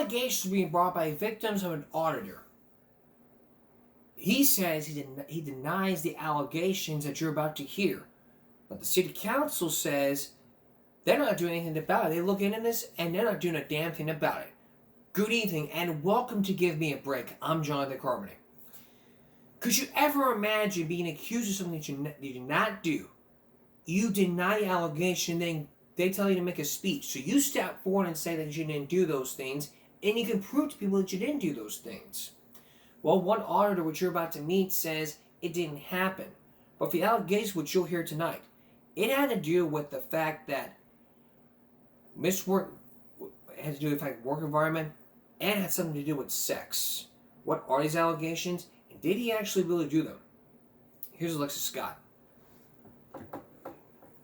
allegations being brought by victims of an auditor. He says he denies the allegations that you're about to hear. But the city council says they're not doing anything about it. They look into this and they're not doing a damn thing about it. Good evening and welcome to Give Me a Break. I'm Jonathan Carbonet. Could you ever imagine being accused of something that you did not do? You deny the allegation, then they tell you to make a speech. So you step forward and say that you didn't do those things, and you can prove to people that you didn't do those things. Well, one auditor, which you're about to meet, says it didn't happen. But for the allegations which you'll hear tonight, it had to do with the fact that miswork had to do with the fact work environment and had something to do with sex. What are these allegations? And did he actually really do them? Here's Alexis Scott.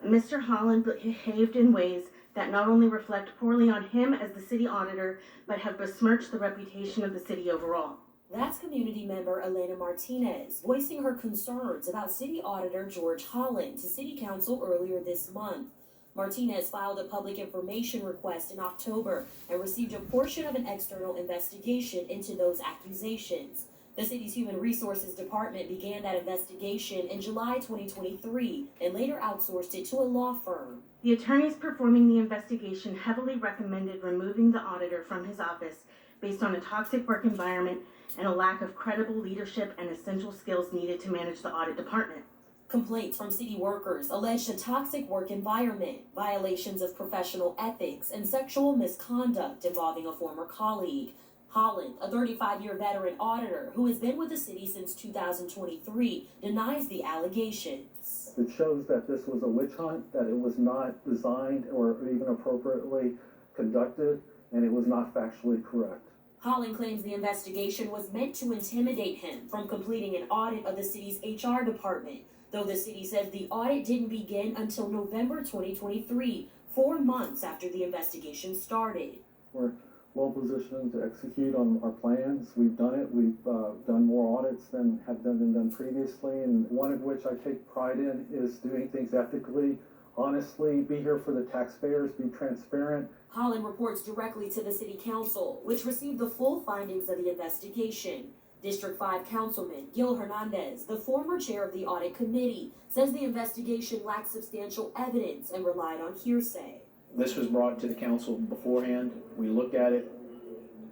Mr. Holland behaved in ways that not only reflect poorly on him as the city auditor, but have besmirched the reputation of the city overall. That's community member Elena Martinez voicing her concerns about city auditor George Holland to city council earlier this month. Martinez filed a public information request in October and received a portion of an external investigation into those accusations. The city's Human Resources Department began that investigation in July 2023 and later outsourced it to a law firm. The attorneys performing the investigation heavily recommended removing the auditor from his office based on a toxic work environment and a lack of credible leadership and essential skills needed to manage the audit department. Complaints from city workers alleged a toxic work environment, violations of professional ethics, and sexual misconduct involving a former colleague. Holland, a 35-year veteran auditor who has been with the city since 2023, denies the allegations. It shows that this was a witch hunt, that it was not designed or even appropriately conducted, and it was not factually correct. Holland claims the investigation was meant to intimidate him from completing an audit of the city's HR department, though the city says the audit didn't begin until November 2023, 4 months after the investigation started. We're well positioned to execute on our plans. We've done it. We've done more audits than have been done previously, and one of which I take pride in is doing things ethically, honestly, be here for the taxpayers, be transparent. Holland reports directly to the city council, which received the full findings of the investigation. District 5 Councilman Gil Hernandez, the former chair of the audit committee, says the investigation lacked substantial evidence and relied on hearsay. This was brought to the council beforehand. We looked at it.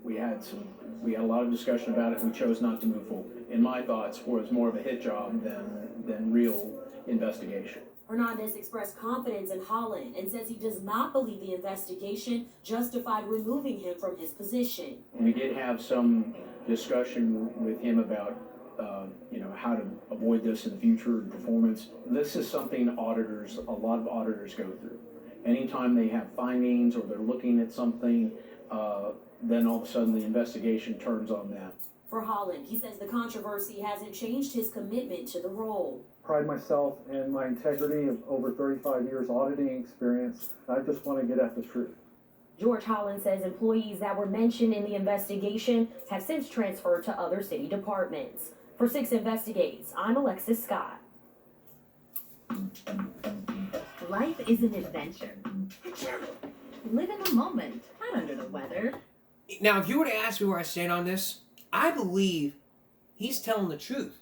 We had a lot of discussion about it. We chose not to move forward. In my thoughts, was more of a hit job than real investigation. Hernandez expressed confidence in Holland and says he does not believe the investigation justified removing him from his position. We did have some discussion with him about how to avoid this in the future performance. This is something a lot of auditors go through. Anytime they have findings or they're looking at something, then all of a sudden the investigation turns on that. For Holland, he says the controversy hasn't changed his commitment to the role. Pride myself in my integrity of over 35 years auditing experience. I just want to get at the truth. George Holland says employees that were mentioned in the investigation have since transferred to other city departments. For 6 Investigates, I'm Alexis Scott. Life is an adventure. Live in the moment, not under the weather. Now, if you were to ask me where I stand on this, I believe he's telling the truth.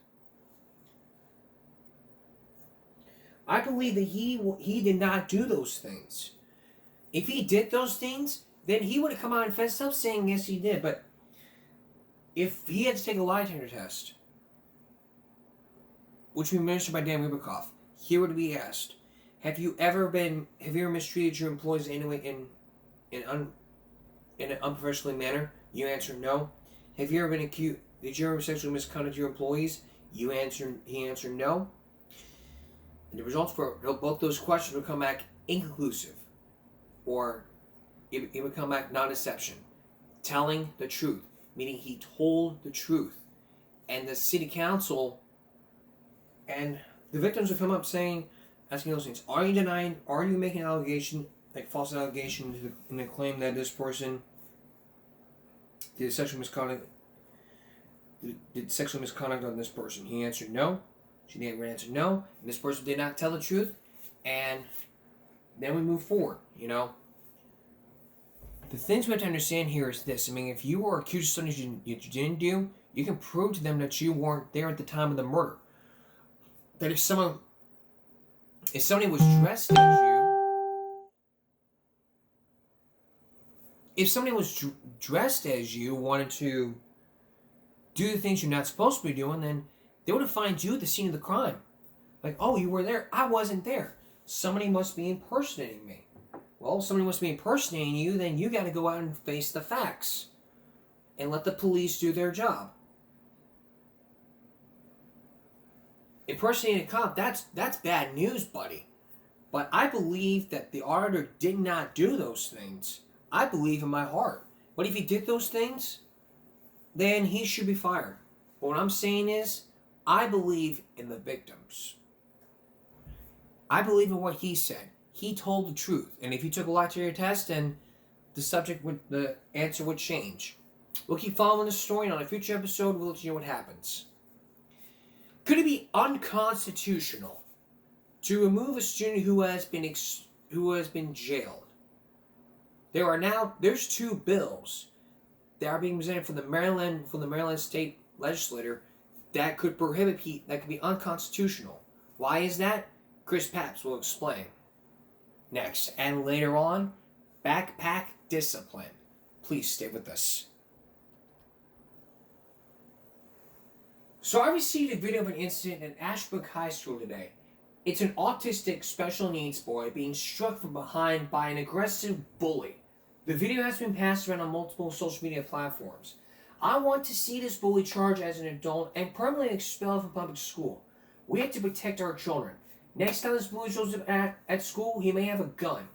I believe that he did not do those things. If he did those things, then he would have come out and fessed up saying yes he did. But if he had to take a lie detector test, which was administered by Dan Ribicoff, he would be asked, have you ever mistreated your employees in any way in an unprofessional manner? You answer no. Have you ever been accused? Did you ever sexually misconduct your employees? He answered no. And the results for both those questions would come back inconclusive, or it would come back non-deception, telling the truth, meaning he told the truth. And the city council and the victims would come up asking those things. Are you denying, are you making an allegation, like false allegation, in the claim that this person did sexual misconduct on this person? He answered no. She didn't answer no. And this person did not tell the truth. And then we move forward, The things we have to understand here is this. I mean, if you were accused of something you didn't do, you can prove to them that you weren't there at the time of the murder. That if somebody was dressed as you, if somebody was dressed as you, wanted to do the things you're not supposed to be doing, then they would have found you at the scene of the crime. Like, oh, you were there. I wasn't there. Somebody must be impersonating me. Well, if somebody must be impersonating you, then you got to go out and face the facts and let the police do their job. Impersonating a cop, that's bad news, buddy. But I believe that the auditor did not do those things. I believe in my heart. But if he did those things, then he should be fired. But what I'm saying is, I believe in the victims. I believe in what he said. He told the truth. And if you took a lie to your test, then the answer would change. We'll keep following this story, and on a future episode, we'll let you know what happens. Could it be unconstitutional to remove a student who has been jailed? There's two bills that are being presented from the Maryland State Legislature that could be unconstitutional. Why is that? Chris Papps will explain next. And later on, backpack discipline. Please stay with us. So I received a video of an incident at Ashbrook High School today. It's an autistic special needs boy being struck from behind by an aggressive bully. The video has been passed around on multiple social media platforms. I want to see this bully charged as an adult and permanently expelled from public school. We have to protect our children. Next time this bully shows up at school, he may have a gun.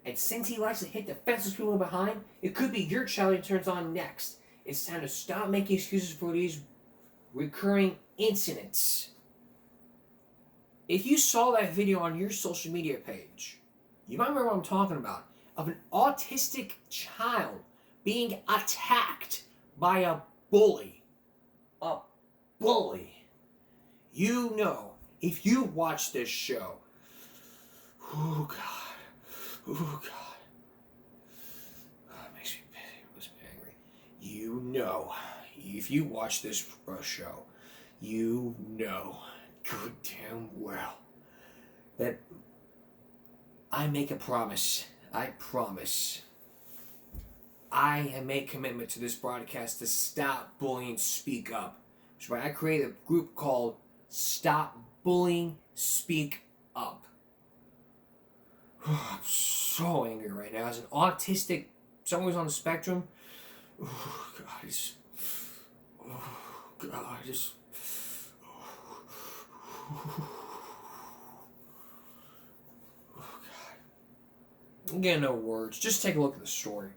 And since he likes to hit defenseless people behind, it could be your child he turns on next. It's time to stop making excuses for these recurring incidents. If you saw that video on your social media page, you might remember what I'm talking about, of an autistic child being attacked by a bully. A bully. You know, if you watch this show, oh God, it makes me angry. You know, if you watch this show, you know good damn well that I make a promise. I promise. I have made commitment to this broadcast to stop bullying, speak up. Which is why I created a group called Stop Bullying, Speak Up. I'm so angry right now. As an autistic, someone who's on the spectrum, oh God, I'm getting no words. Just take a look at the story.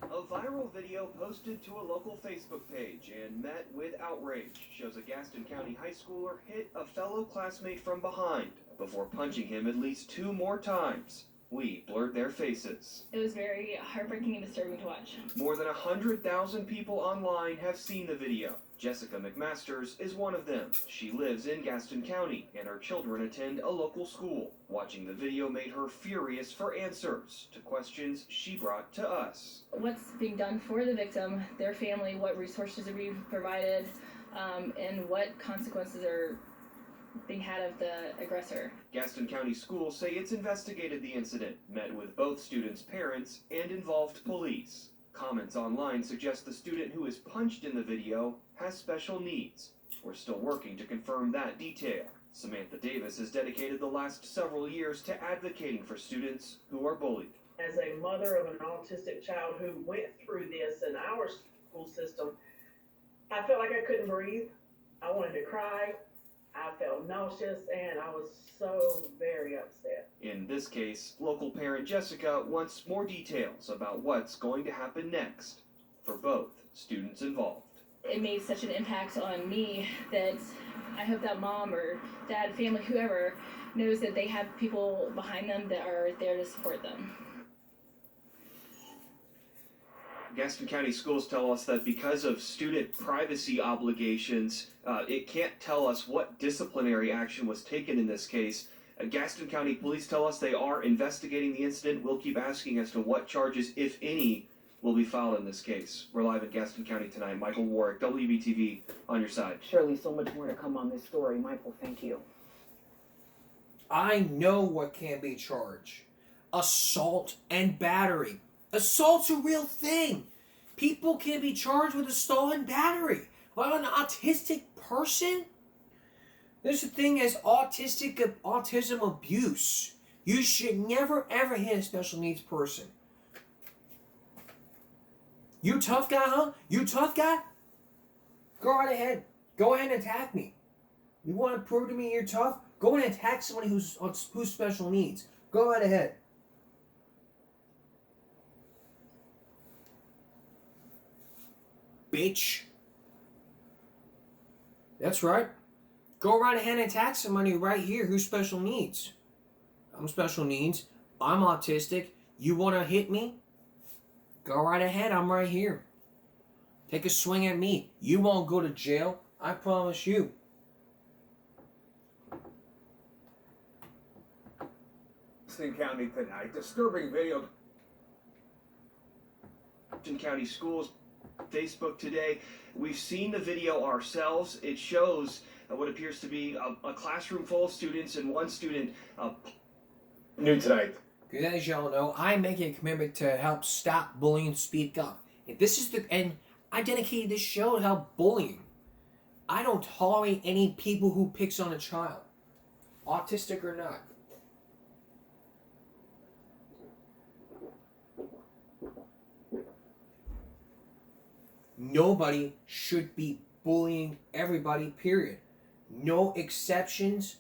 A viral video posted to a local Facebook page and met with outrage shows a Gaston County high schooler hit a fellow classmate from behind before punching him at least 2 more times. We blurred their faces. It was very heartbreaking and disturbing to watch. More than 100,000 people online have seen the video. Jessica McMasters is one of them. She lives in Gaston County, and her children attend a local school. Watching the video made her furious for answers to questions she brought to us. What's being done for the victim, their family, what resources are being provided, and what consequences are being had of the aggressor. Gaston County schools say it's investigated the incident, met with both students' parents, and involved police. Comments online suggest the student who is punched in the video has special needs. We're still working to confirm that detail. Samantha Davis has dedicated the last several years to advocating for students who are bullied. As a mother of an autistic child who went through this in our school system, I felt like I couldn't breathe. I wanted to cry. I felt nauseous, and I was so very upset. In this case, local parent Jessica wants more details about what's going to happen next for both students involved. It made such an impact on me that I hope that mom or dad, family, whoever, knows that they have people behind them that are there to support them. Gaston County schools tell us that because of student privacy obligations, it can't tell us what disciplinary action was taken in this case, Gaston County Police tell us they are investigating the incident. We'll keep asking as to what charges, if any, will be filed in this case. We're live in Gaston County tonight. Michael Warwick, WBTV, on your side. Surely so much more to come on this story. Michael, thank you. I know what can be charged. Assault and battery. Assault's a real thing. People can be charged with assault and battery. Well, an autistic person? There's a thing as autism abuse. You should never ever hit a special needs person. You tough guy, huh? You tough guy? Go right ahead. Go ahead and attack me. You want to prove to me you're tough? Go and attack somebody who's special needs. Go right ahead. Bitch. That's right. Go right ahead and attack somebody right here who's special needs. I'm special needs. I'm autistic. You want to hit me? Go right ahead. I'm right here. Take a swing at me. You won't go to jail. I promise you. County tonight. Disturbing video. County Schools, Facebook today. We've seen the video ourselves. It shows what appears to be a classroom full of students and one student. New tonight. Because as y'all know, I'm making a commitment to help stop bullying and speak up. And I dedicated this show to help bullying. I don't tolerate any people who picks on a child, autistic or not. Nobody should be bullying everybody, period. No exceptions,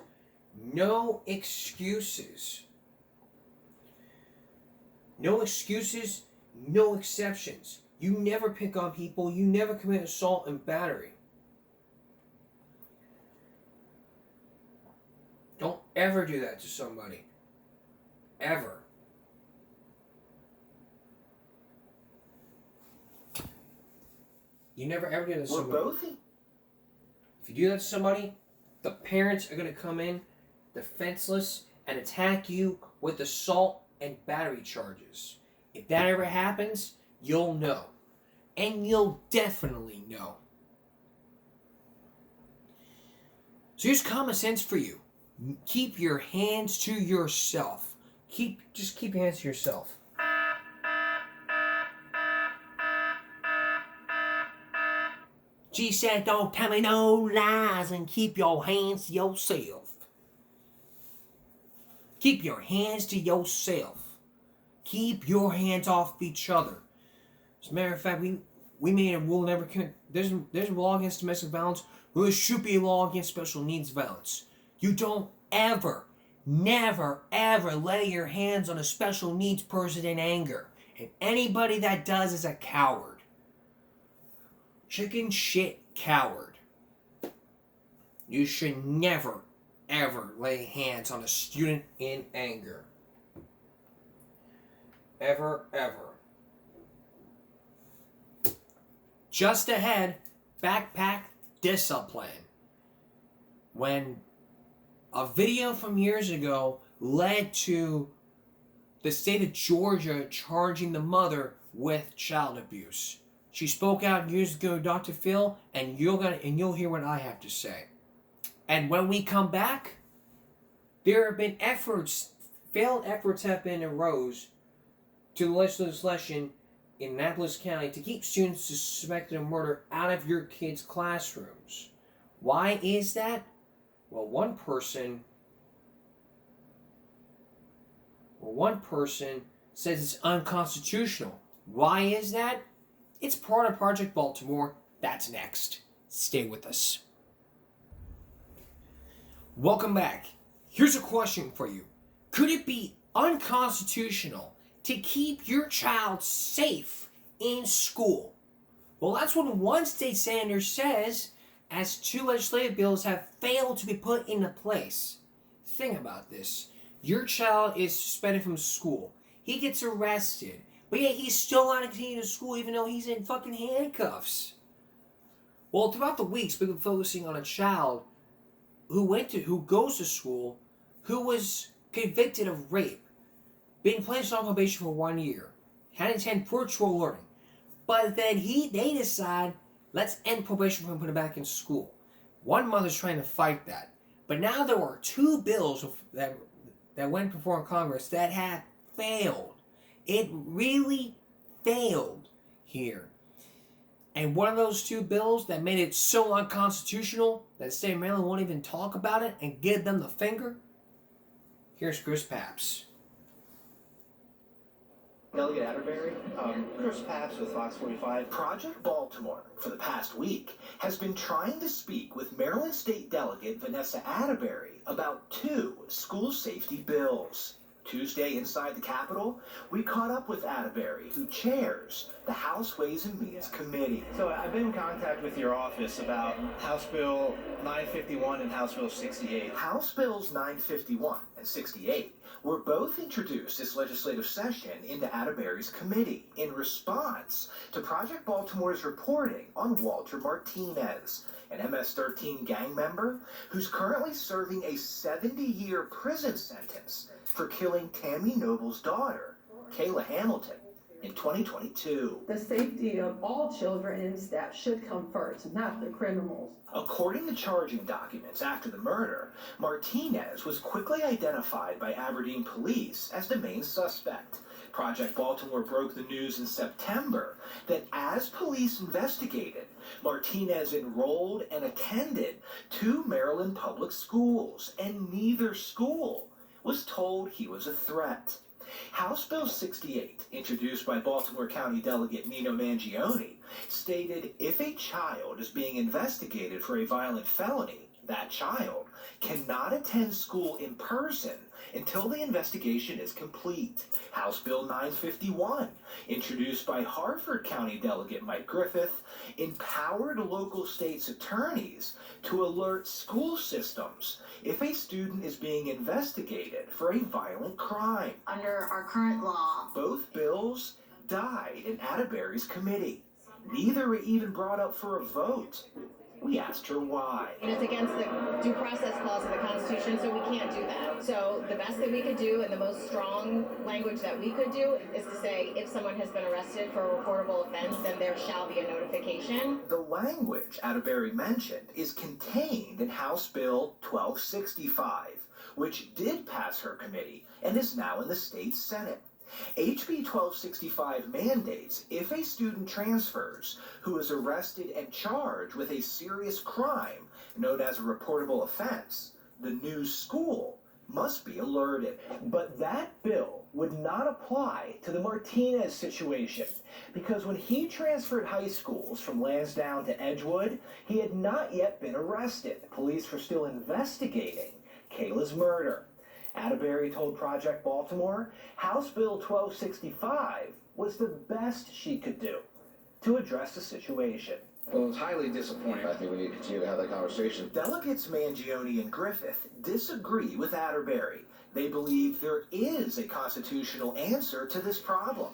no excuses. No excuses, no exceptions. You never pick on people, you never commit assault and battery. Don't ever do that to somebody. Ever. You never ever do that to somebody. We're both? If you do that to somebody, the parents are going to come in defenseless and attack you with assault and battery charges. If that ever happens, you'll know. And you'll definitely know. So here's common sense for you. Keep your hands to yourself. Just keep your hands to yourself. She said, don't tell me no lies and keep your hands to yourself. Keep your hands to yourself. Keep your hands off each other. As a matter of fact, we made a rule never can. There's a law against domestic violence. There should be a law against special needs violence. You don't ever, never, ever lay your hands on a special needs person in anger. And anybody that does is a coward. Chicken shit coward. You should never, ever lay hands on a student in anger. Ever, ever. Just ahead, backpack discipline. When a video from years ago led to the state of Georgia charging the mother with child abuse. She spoke out years ago, Dr. Phil, and you'll hear what I have to say. And when we come back, there have been failed efforts have been arose to the legislation in Annapolis County to keep students suspected of murder out of your kids' classrooms. Why is that? Well, one person says it's unconstitutional. Why is that? It's part of Project Baltimore. That's next. Stay with us. Welcome back. Here's a question for you. Could it be unconstitutional to keep your child safe in school? Well, that's what one state senator says, as 2 legislative bills have failed to be put into place. Think about this. Your child is suspended from school. He gets arrested. But yet he's still allowed to continue to school even though he's in fucking handcuffs. Well, throughout the weeks, we've been focusing on a child who goes to school, who was convicted of rape, being placed on probation for 1 year, had attended virtual learning, but then they decide, let's end probation for him and put him back in school. One mother's trying to fight that, but now there are two bills that went before Congress that have failed. It really failed here. And one of those two bills that made it so unconstitutional that the state of Maryland won't even talk about it and give them the finger. Here's Chris Papps. Delegate Atterbury, Chris Papps with Fox 45. Project Baltimore, for the past week, has been trying to speak with Maryland State Delegate Vanessa Atterbury about two school safety bills. Tuesday inside the Capitol, we caught up with Atterbury, who chairs the House Ways and Means Committee. So I've been in contact with your office about House Bill 951 and House Bill 68. House Bills 951 and 68 were both introduced this legislative session into Atterbury's committee in response to Project Baltimore's reporting on Walter Martinez, an MS-13 gang member who's currently serving a 70-year prison sentence for killing Tammy Noble's daughter, Kayla Hamilton, in 2022. The safety of all children and staff should come first, not the criminals. According to charging documents after the murder, Martinez was quickly identified by Aberdeen police as the main suspect. Project Baltimore broke the news in September that as police investigated, Martinez enrolled and attended two Maryland public schools, and neither school was told he was a threat. House Bill 68, introduced by Baltimore County Delegate Nino Mangione, stated if a child is being investigated for a violent felony, that child cannot attend school in person until the investigation is complete. House Bill 951, introduced by Harford County Delegate Mike Griffith, empowered local states' attorneys to alert school systems if a student is being investigated for a violent crime. Under our current law, both bills died in Atterbury's committee. Neither were even brought up for a vote. We asked her why. And it's against the due process clause of the Constitution, so we can't do that. So the best that we could do and the most strong language that we could do is to say if someone has been arrested for a reportable offense, then there shall be a notification. The language Atterbury mentioned is contained in House Bill 1265, which did pass her committee and is now in the state Senate. HB 1265 mandates if a student transfers who is arrested and charged with a serious crime known as a reportable offense, the new school must be alerted. But that bill would not apply to the Martinez situation because when he transferred high schools from Lansdowne to Edgewood, he had not yet been arrested. Police were still investigating Kayla's murder. Atterbury told Project Baltimore House Bill 1265 was the best she could do to address the situation. Well, it's highly disappointing. I think we need to continue to have that conversation. Delegates Mangione and Griffith disagree with Atterbury. They believe there is a constitutional answer to this problem.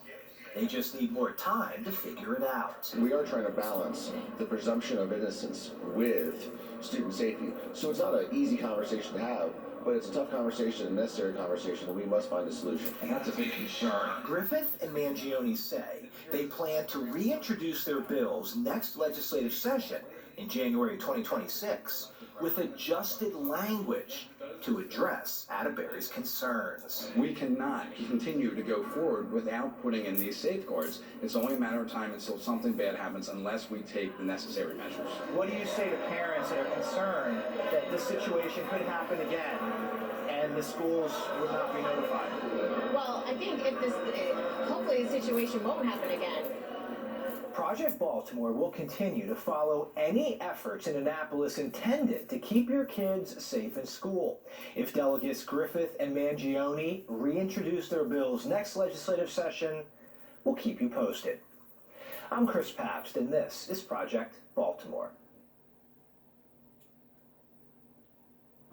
They just need more time to figure it out. We are trying to balance the presumption of innocence with student safety. So it's not an easy conversation to have, but it's a tough conversation, a necessary conversation, and we must find a solution. And that's a big concern. Griffith and Mangione say they plan to reintroduce their bills next legislative session in January 2026 with adjusted language to address Atterbury's concerns. We cannot continue to go forward without putting in these safeguards. It's only a matter of time until something bad happens unless we take the necessary measures. What do you say to parents that are concerned that this situation could happen again and the schools would not be notified? Well, I think hopefully the situation won't happen again. Project Baltimore will continue to follow any efforts in Annapolis intended to keep your kids safe in school. If Delegates Griffith and Mangione reintroduce their bills next legislative session, we'll keep you posted. I'm Chris Papst, and this is Project Baltimore.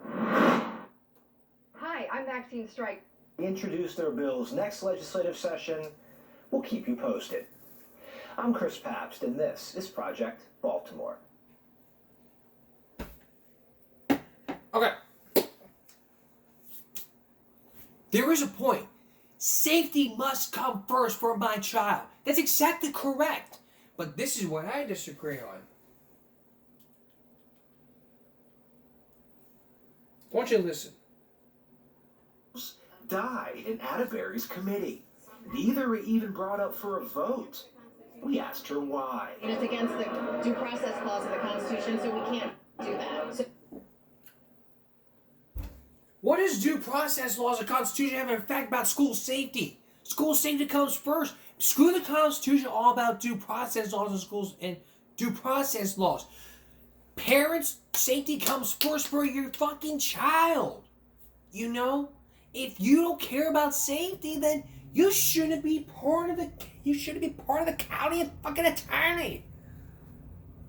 Hi, I'm Maxine Strike. Introduce their bills next legislative session, we'll keep you posted. I'm Chris Papst, and this is Project Baltimore. Okay. There is a point. Safety must come first for my child. That's exactly correct. But this is what I disagree on. I want you to listen. Died in Atterbury's committee. Neither were even brought up for a vote. We asked her why. And it's against the due process clause of the Constitution, so we can't do that. So what does due process laws of the Constitution have an effect about school safety? School safety comes first. Screw the Constitution, all about due process laws in schools and due process laws. Parents' safety comes first for your fucking child. You know? If you don't care about safety, then you shouldn't be part of the county fucking attorney.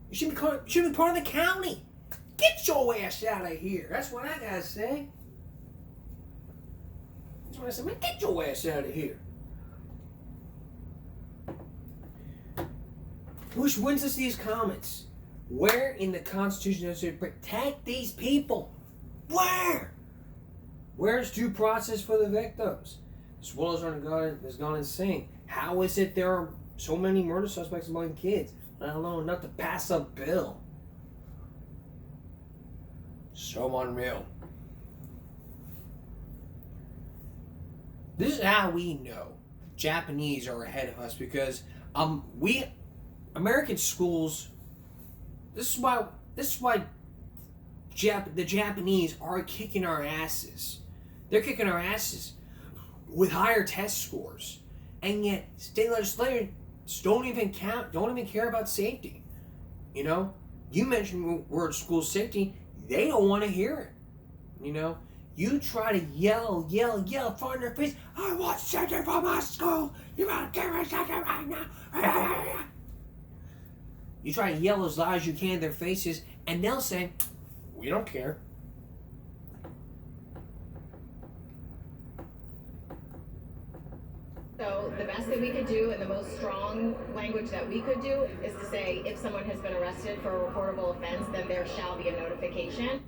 You shouldn't be part of the county. Get your ass out of here. That's what I gotta say. That's what I said. Man, get your ass out of here. Which wins us these comments. Where in the Constitution does it protect these people? Where? Where's due process for the victims? This world has gone insane. How is it there are so many murder suspects among kids, let alone enough to pass a bill? So unreal. This is how we know Japanese are ahead of us, because American schools. This is why the Japanese are kicking our asses. They're kicking our asses with higher test scores, and yet state legislators don't even care about safety. You know, you mentioned the word school safety, they don't want to hear it. You know, you try to yell in front of their face, I want safety for my school. You gotta give me something right now. You try to yell as loud as you can in their faces, and they'll say, we don't care. So the best that we could do, and the most strong language that we could do, is to say if someone has been arrested for a reportable offense, then there shall be a notification.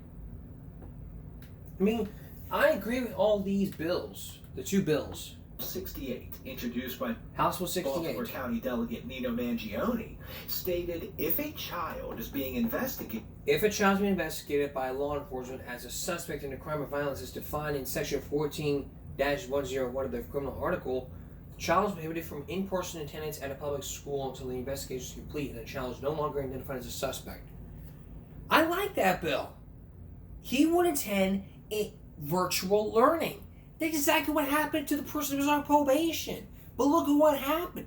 I mean, I agree with all these bills, the two bills. 68, introduced by House Bill 68. Baltimore County Delegate Nino Mangione, stated if a child is being investigated by law enforcement as a suspect in a crime of violence as defined in Section 14-101 of the criminal article, the child is prohibited from in-person attendance at a public school until the investigation is complete and the child is no longer identified as a suspect. I like that bill. He would attend virtual learning. That's exactly what happened to the person who was on probation. But look at what happened.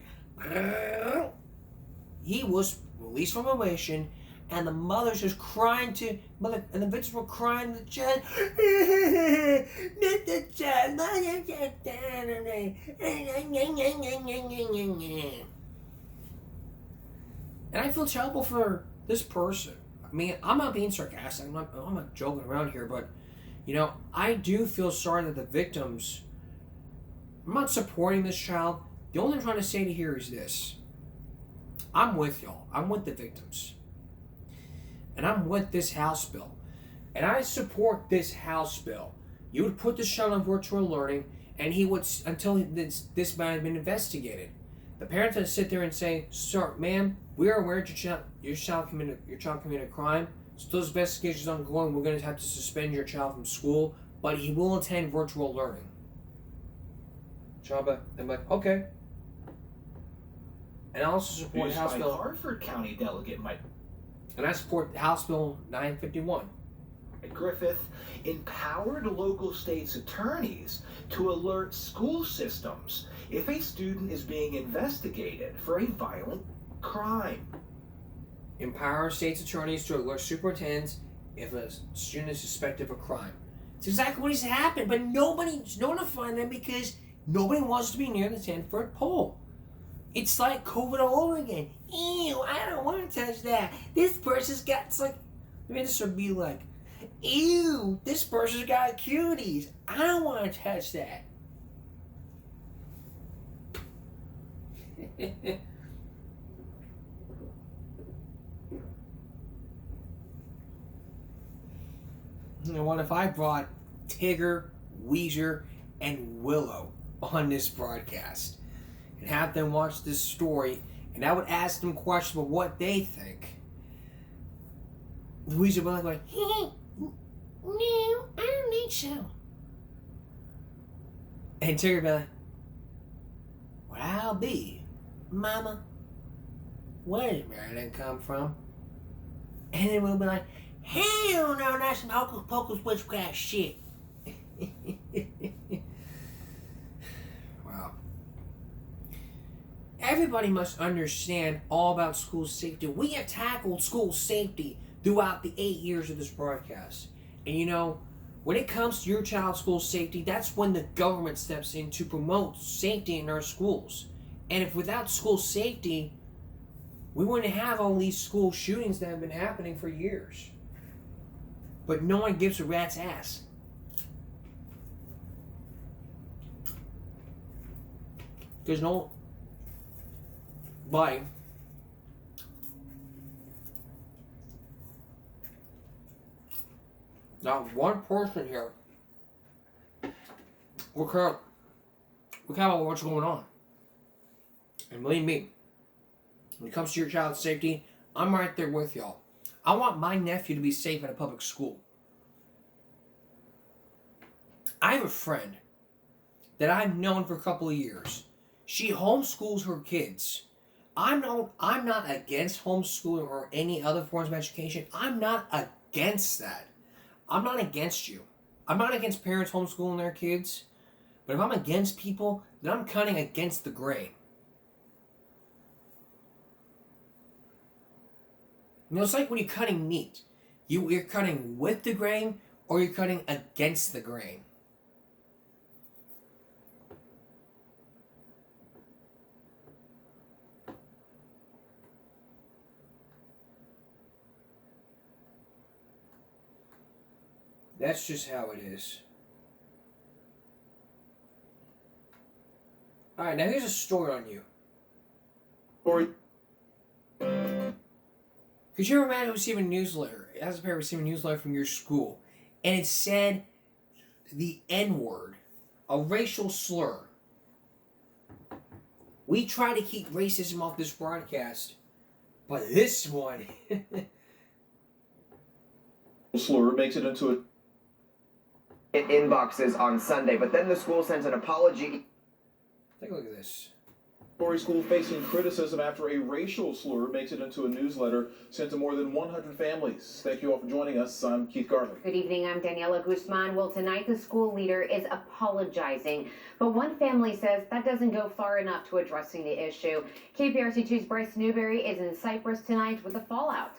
He was released from probation, and the mother's just crying and the victims were crying to the judge. And I feel terrible for this person. I mean, I'm not being sarcastic. I'm not joking around here, but you know, I do feel sorry that the victims. I'm not supporting this child. The only thing I'm trying to say to here is this. I'm with y'all. I'm with the victims. And I'm with this House bill. And I support this House bill. You would put this child on virtual learning, and he would, until this man had been investigated. The parents would sit there and say, sir, ma'am, we are aware that your child committed a crime. So those investigations are ongoing. We're going to have to suspend your child from school, but he will attend virtual learning. I'm like, okay. And I also support House Bill. Hartford County Delegate Mike. And I support House Bill 951. Griffith empowered local states' attorneys to alert school systems if a student is being investigated for a violent crime. Empower states' attorneys to alert superintendents if a student is suspected of a crime. It's exactly what has happened, but nobody's notifying them because nobody wants to be near the 10-foot pole. It's like COVID all over again. Ew, I don't want to touch that. This person's got, it's like, maybe this would be like, ew, this person's got cuties. I don't want to touch that. You know what, if I brought Tigger, Weezer, and Willow on this broadcast and have them watch this story, and I would ask them questions about what they think. Louisa would be like, no, I don't think so. And Terry would be like, well, I'll be, Mama. Where did Marilyn come from? And then we'll be like, hell no, that's some hocus pocus witchcraft shit. Wow. Everybody must understand all about school safety. We have tackled school safety throughout the 8 years of this broadcast. And you know, when it comes to your child's school safety, that's when the government steps in to promote safety in our schools. And if without school safety, we wouldn't have all these school shootings that have been happening for years. But no one gives a rat's ass. There's no body. Not one person here will care about what's going on. And believe me, when it comes to your child's safety, I'm right there with y'all. I want my nephew to be safe in a public school. I have a friend that I've known for a couple of years. She homeschools her kids. I'm not against homeschooling or any other forms of education. I'm not against that. I'm not against you. I'm not against parents homeschooling their kids. But if I'm against people, then I'm cutting against the grain. You know, it's like when you're cutting meat. You're cutting with the grain or you're cutting against the grain. That's just how it is. Alright, now here's a story on you. Could you ever imagine receiving a newsletter, as a parent receiving a newsletter from your school, and it said the N-word, a racial slur? We try to keep racism off this broadcast, but this one... slur makes it into a inboxes on Sunday, but then the school sent an apology. Take a look at this. Story school facing criticism after a racial slur makes it into a newsletter sent to more than 100 families. Thank you all for joining us. I'm Keith Garland. Good evening, I'm Daniela Guzman. Well, tonight the school leader is apologizing, but one family says that doesn't go far enough to addressing the issue. KPRC2's Bryce Newberry is in Cyprus tonight with the fallout.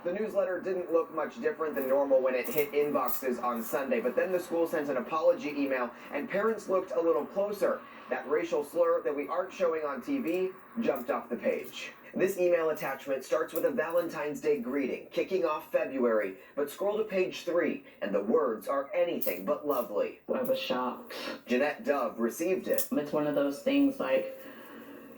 The newsletter didn't look much different than normal when it hit inboxes on Sunday, but then the school sent an apology email and parents looked a little closer. That racial slur that we aren't showing on TV jumped off the page. This email attachment starts with a Valentine's Day greeting, kicking off February, but scroll to page 3, and the words are anything but lovely. I was shocked. Jeanette Dove received it. It's one of those things like,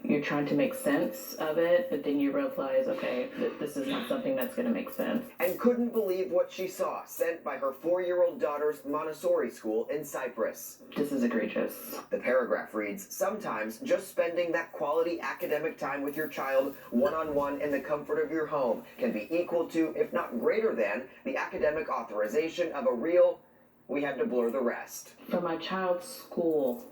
you're trying to make sense of it, but then you realize, okay, this is not something that's going to make sense. And couldn't believe what she saw, sent by her 4-year-old daughter's Montessori school in Cyprus. This is egregious. The paragraph reads, sometimes just spending that quality academic time with your child one-on-one in the comfort of your home can be equal to, if not greater than, the academic authorization of a real, we had to blur the rest. For my child's school,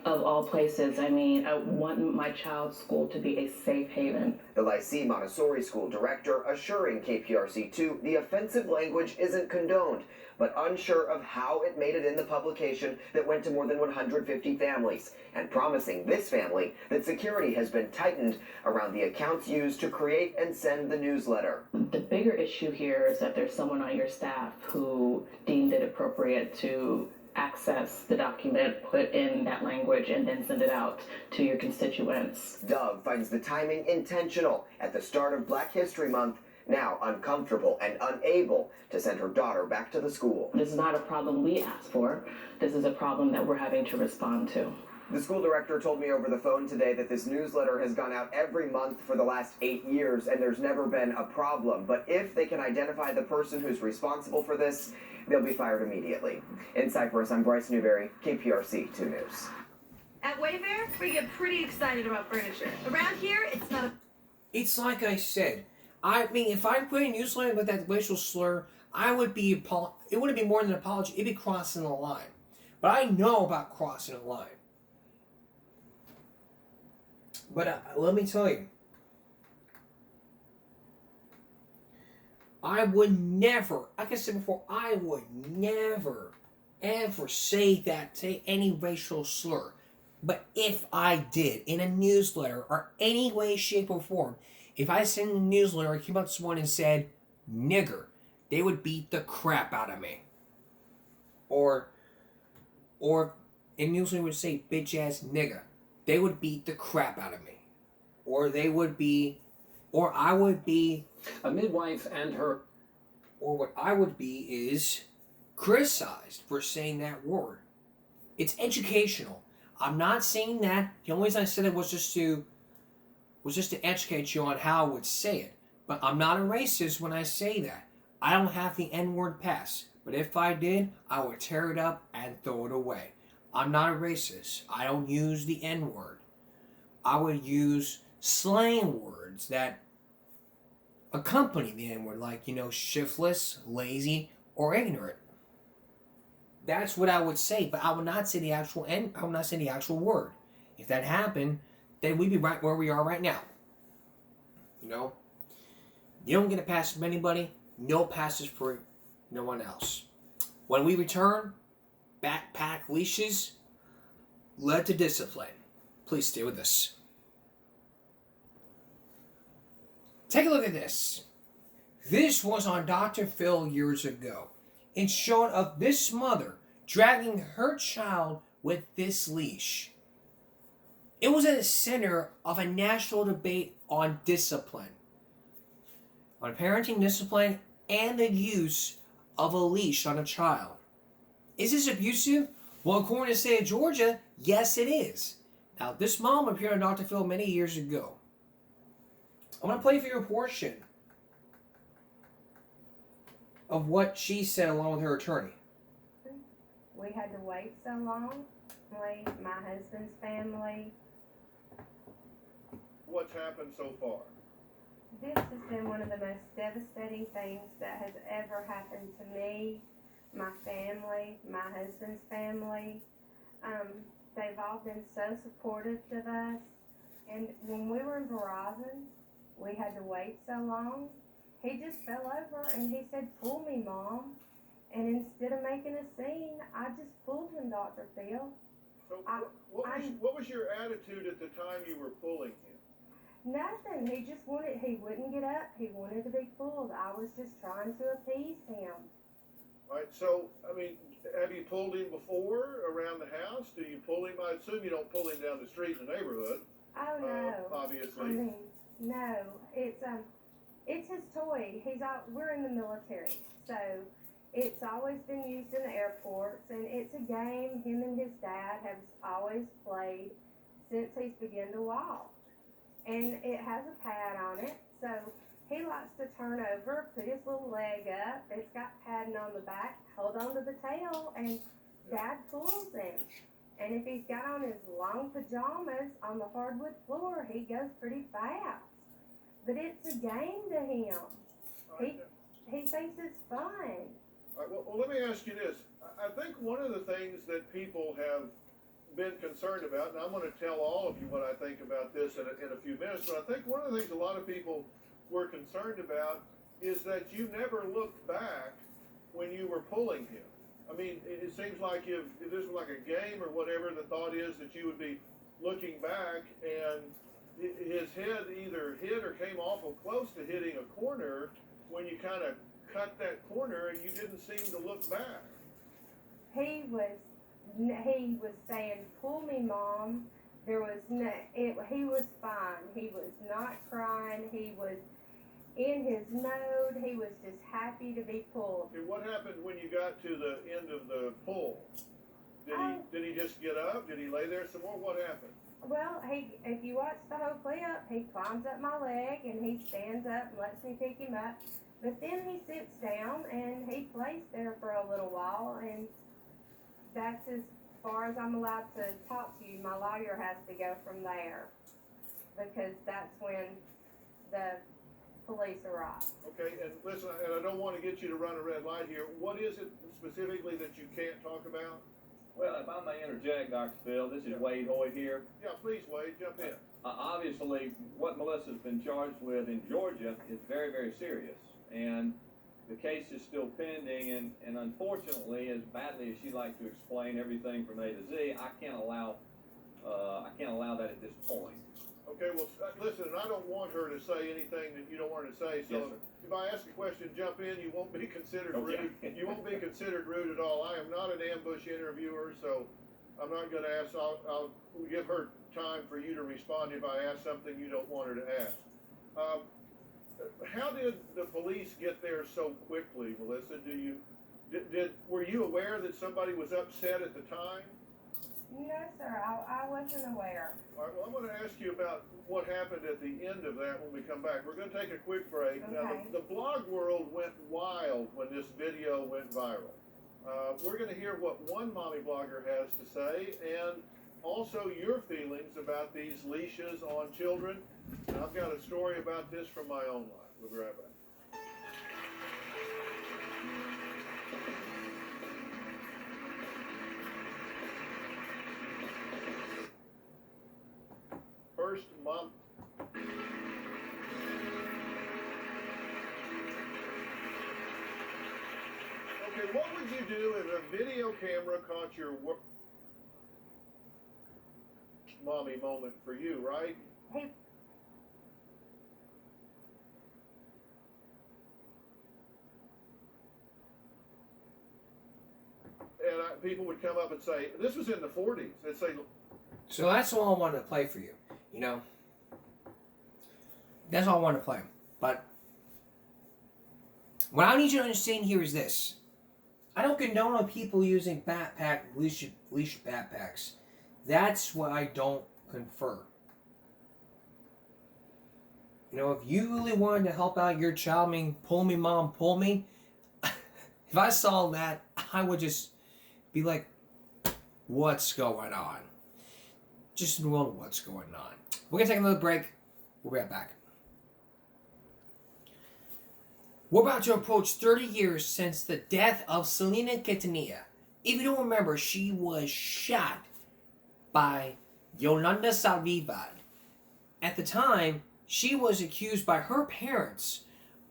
of all places, I mean, I want my child's school to be a safe haven. The Lycée Montessori School director assuring KPRC2 the offensive language isn't condoned, but unsure of how it made it in the publication that went to more than 150 families, and promising this family that security has been tightened around the accounts used to create and send the newsletter. The bigger issue here is that there's someone on your staff who deemed it appropriate to access the document, put in that language, and then send it out to your constituents. Dove finds the timing intentional at the start of Black History Month, now uncomfortable and unable to send her daughter back to the school. This is not a problem we asked for. This is a problem that we're having to respond to. The school director told me over the phone today that this newsletter has gone out every month for the last 8 years and there's never been a problem. But if they can identify the person who's responsible for this, they'll be fired immediately. In Cyprus, I'm Bryce Newberry, KPRC 2 News. At Wayfair, we get pretty excited about furniture. Around here, it's not a... It's like I said. I mean, if I put a newsletter with that racial slur, it wouldn't be more than an apology. It'd be crossing the line. But I know about crossing the line. But let me tell you, I would never, like I said before, I would never, ever say any racial slur. But if I did, in a newsletter, or any way, shape, or form, if I sent a newsletter, I came up to someone and said, nigger, they would beat the crap out of me. Or a newsletter would say, bitch ass nigga, they would beat the crap out of me. Or I would be a midwife and her. Or what I would be is criticized for saying that word. It's educational. I'm not saying that. The only reason I said it was just to educate you on how I would say it. But I'm not a racist when I say that. I don't have the N-word pass. But if I did, I would tear it up and throw it away. I'm not a racist. I don't use the N-word. I would use slang words that accompany the N-word, like, shiftless, lazy, or ignorant. That's what I would say, but I would not say the actual word. If that happened, then we'd be right where we are right now. You don't get a pass from anybody, no passes for no one else. When we return, backpack leashes led to discipline. Please stay with us. Take a look at this. This was on Dr. Phil years ago. It's shown of this mother dragging her child with this leash. It was at the center of a national debate on discipline. On parenting discipline and the use of a leash on a child. Is this abusive? Well, according to the state of Georgia, yes it is. Now, this mom appeared on Dr. Phil many years ago. I'm going to play for you a portion of what she said along with her attorney. We had to wait so long. My husband's family. What's happened so far? This has been one of the most devastating things that has ever happened to me, my family, my husband's family. They've all been so supportive of us. And when we were in Verizon, we had to wait so long. He just fell over and he said, "Pull me, Mom." And instead of making a scene, I just pulled him, Dr. Phil. So what was your attitude at the time you were pulling him? Nothing. He wouldn't get up. He wanted to be pulled. I was just trying to appease him. All right, so, have you pulled him before around the house? Do you pull him? I assume you don't pull him down the street in the neighborhood. Oh, no. Obviously. No. It's his toy. We're in the military, so it's always been used in the airports, and it's a game him and his dad have always played since he's begun to walk. And it has a pad on it, so he likes to turn over, put his little leg up. It's got padding on the back, hold on to the tail, and Dad pulls him. And if he's got on his long pajamas on the hardwood floor, he goes pretty fast. But it's a game to him. He thinks it's fun. All right, well, let me ask you this. I think one of the things that people have been concerned about, and I'm going to tell all of you what I think about this in a few minutes, but I think one of the things a lot of people were concerned about is that you never looked back when you were pulling him. It seems like if this was like a game or whatever, the thought is that you would be looking back and his head either hit or came awful close to hitting a corner when you kind of cut that corner and you didn't seem to look back. He was saying, "Pull me, Mom." He was fine. He was not crying. He was in his mode. He was just happy to be pulled. Okay, what happened when you got to the end of the pull? Did he just get up? Did he lay there some more? What happened? Well, if you watch the whole clip, he climbs up my leg and he stands up and lets me pick him up. But then he sits down and he plays there for a little while, and that's as far as I'm allowed to talk to you. My lawyer has to go from there because that's when the police arrive. Okay, and listen, and I don't want to get you to run a red light here. What is it specifically that you can't talk about? Well, if I may interject, Dr. Phil, this is Wade Hoyt here. Yeah, please, Wade, jump in. Obviously, what Melissa's been charged with in Georgia is very, very serious. And the case is still pending, and unfortunately, as badly as she'd like to explain everything from A to Z, I can't allow that at this point. Okay, well, listen, and I don't want her to say anything that you don't want her to say, so Yes, if I ask a question, jump in, you won't be considered Okay. rude. You won't be considered rude at all. I am not an ambush interviewer, so I'm not gonna ask, I'll give her time for you to respond if I ask something you don't want her to ask. How did the police get there so quickly, Melissa? Were you aware that somebody was upset at the time? No, sir, I wasn't aware. All right, well, I'm going to ask you about what happened at the end of that when we come back. We're going to take a quick break. Okay. Now, the blog world went wild when this video went viral. We're going to hear what one mommy blogger has to say and also your feelings about these leashes on children. And I've got a story about this from my own life. We'll be right back. First, Mom. Okay, what would you do if a video camera caught your mommy moment for you, right? Hey. And people would come up and say, this was in the 40s. They'd say, so that's all I wanted to play for you. You know, that's all I want to play. But what I need you to understand here is this: I don't condone on people using leash backpacks. That's what I don't confer. You know, if you really wanted to help out your child, I mean, pull me, mom, pull me. If I saw that, I would just be like, what's going on? Just in the world, what's going on? We're going to take another break. We'll be right back. We're about to approach 30 years since the death of Selena Quintanilla. If you don't remember, she was shot by Yolanda Saldivar. At the time, she was accused by her parents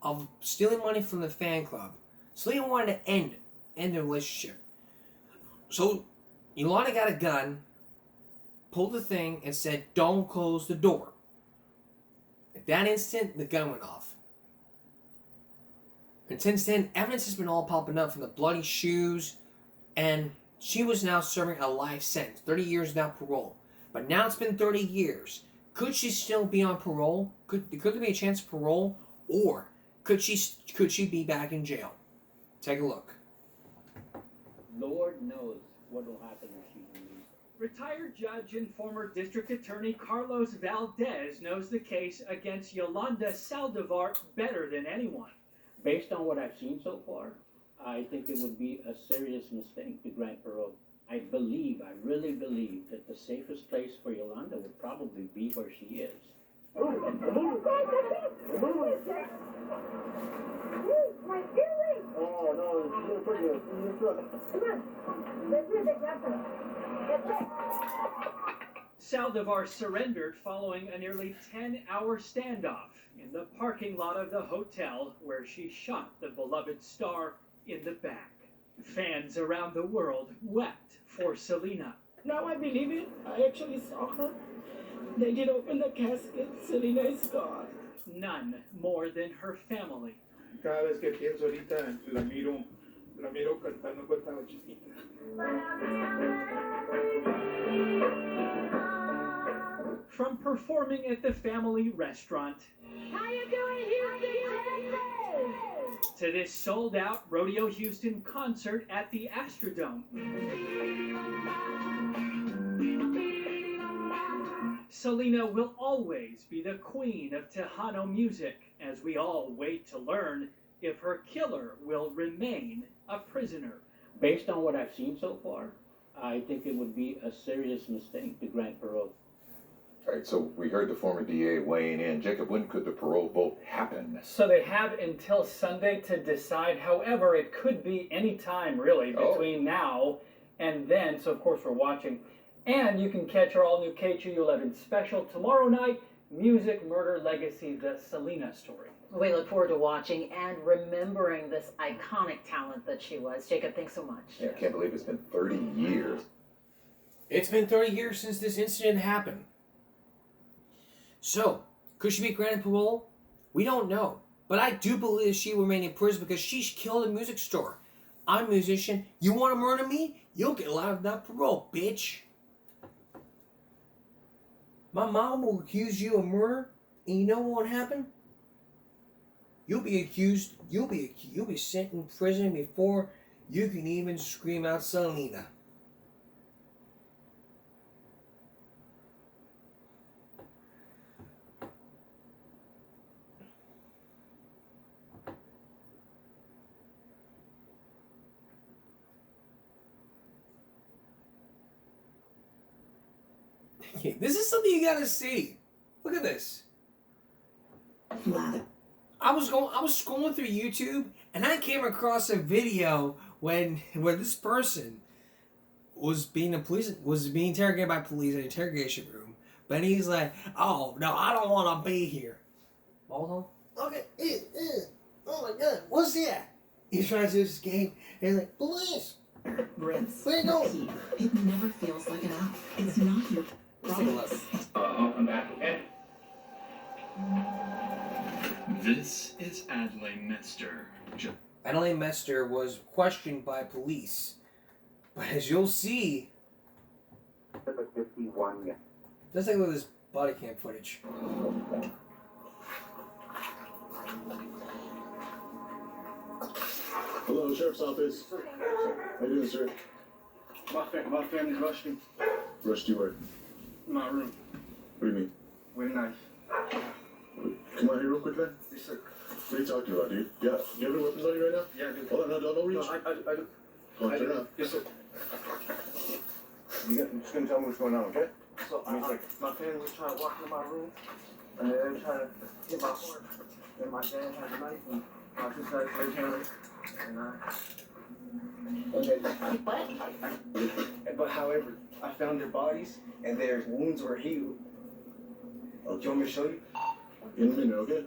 of stealing money from the fan club. Selena wanted to end the relationship. So Yolanda got a gun, pulled the thing, and said, don't close the door. At that instant, the gun went off. And since then, evidence has been all popping up from the bloody shoes, and she was now serving a life sentence, 30 years without parole. But now it's been 30 years. Could she still be on parole? Could there be a chance of parole? Or could she be back in jail? Take a look. Lord knows what will happen if she leaves. Retired judge and former district attorney Carlos Valdez knows the case against Yolanda Saldivar better than anyone. Based on what I've seen so far, I think it would be a serious mistake to grant parole. I really believe that the safest place for Yolanda would probably be where she is. Oh, no, you're pretty good. Come on. Let's do it. Saldivar surrendered following a nearly 10-hour standoff in the parking lot of the hotel where she shot the beloved star in the back. Fans around the world wept for Selena. Now I believe it. I actually saw her. They did open the casket. Selena is gone. None more than her family. Cada vez que pienso ahorita, la miro cantando cuando estaba chiquita. From performing at the family restaurant How you doing, Houston, Texas? to this sold-out Rodeo Houston concert at the Astrodome, Selena will always be the queen of Tejano music as we all wait to learn if her killer will remain a prisoner. Based on what I've seen so far, I think it would be a serious mistake to grant parole. All right, so we heard the former DA weighing in. Jacob, when could the parole vote happen? So they have until Sunday to decide. However, it could be any time, really, between now and then. So, of course, we're watching. And you can catch our all-new KHU 11 special tomorrow night, Music, Murder, Legacy, the Selena story. We look forward to watching and remembering this iconic talent that she was. Jacob, thanks so much. Yeah, I can't believe it's been 30 years. It's been 30 years since this incident happened. So, could she be granted parole? We don't know. But I do believe she will remain in prison because she's killed a music store. I'm a musician. You want to murder me? You'll get allowed without parole, bitch. My mom will accuse you of murder, and you know what will happen? You'll be accused. You'll be sent in prison before you can even scream out Selena. This is something you gotta see. Look at this. I was scrolling through YouTube and I came across a video where this person was being interrogated by police in an interrogation room. But he's like, "Oh no, I don't want to be here." Hold on. Okay. Oh my God, what's that? He's trying to do this game. And he's like, "Police." Rinse. Where you going? It never feels like an out. It's not your problem. I'm back, okay? This is Adelaide Mester. Adelaide Mester was questioned by police. But as you'll see, let's take a look at this body cam footage. Hello, Sheriff's Office. How you doing, sir? My family rushed me. Rushed you where? My room. What do you mean? With a knife. Come on here real quick, then. Yes, sir. What are you talking about, dude? Yeah, you have any weapons on you right now? Yeah, I do. Hold on, no reach. No, I do. Go on, turn it off. Yes, sir. You're just gonna tell me what's going on, okay? So, my family was trying to walk in my room, and they were trying to hit my heart. And my dad had a knife, and my sister had a sledgehammer, but however, I found their bodies, and their wounds were healed. Oh, do you want me to show you? In a minute, okay?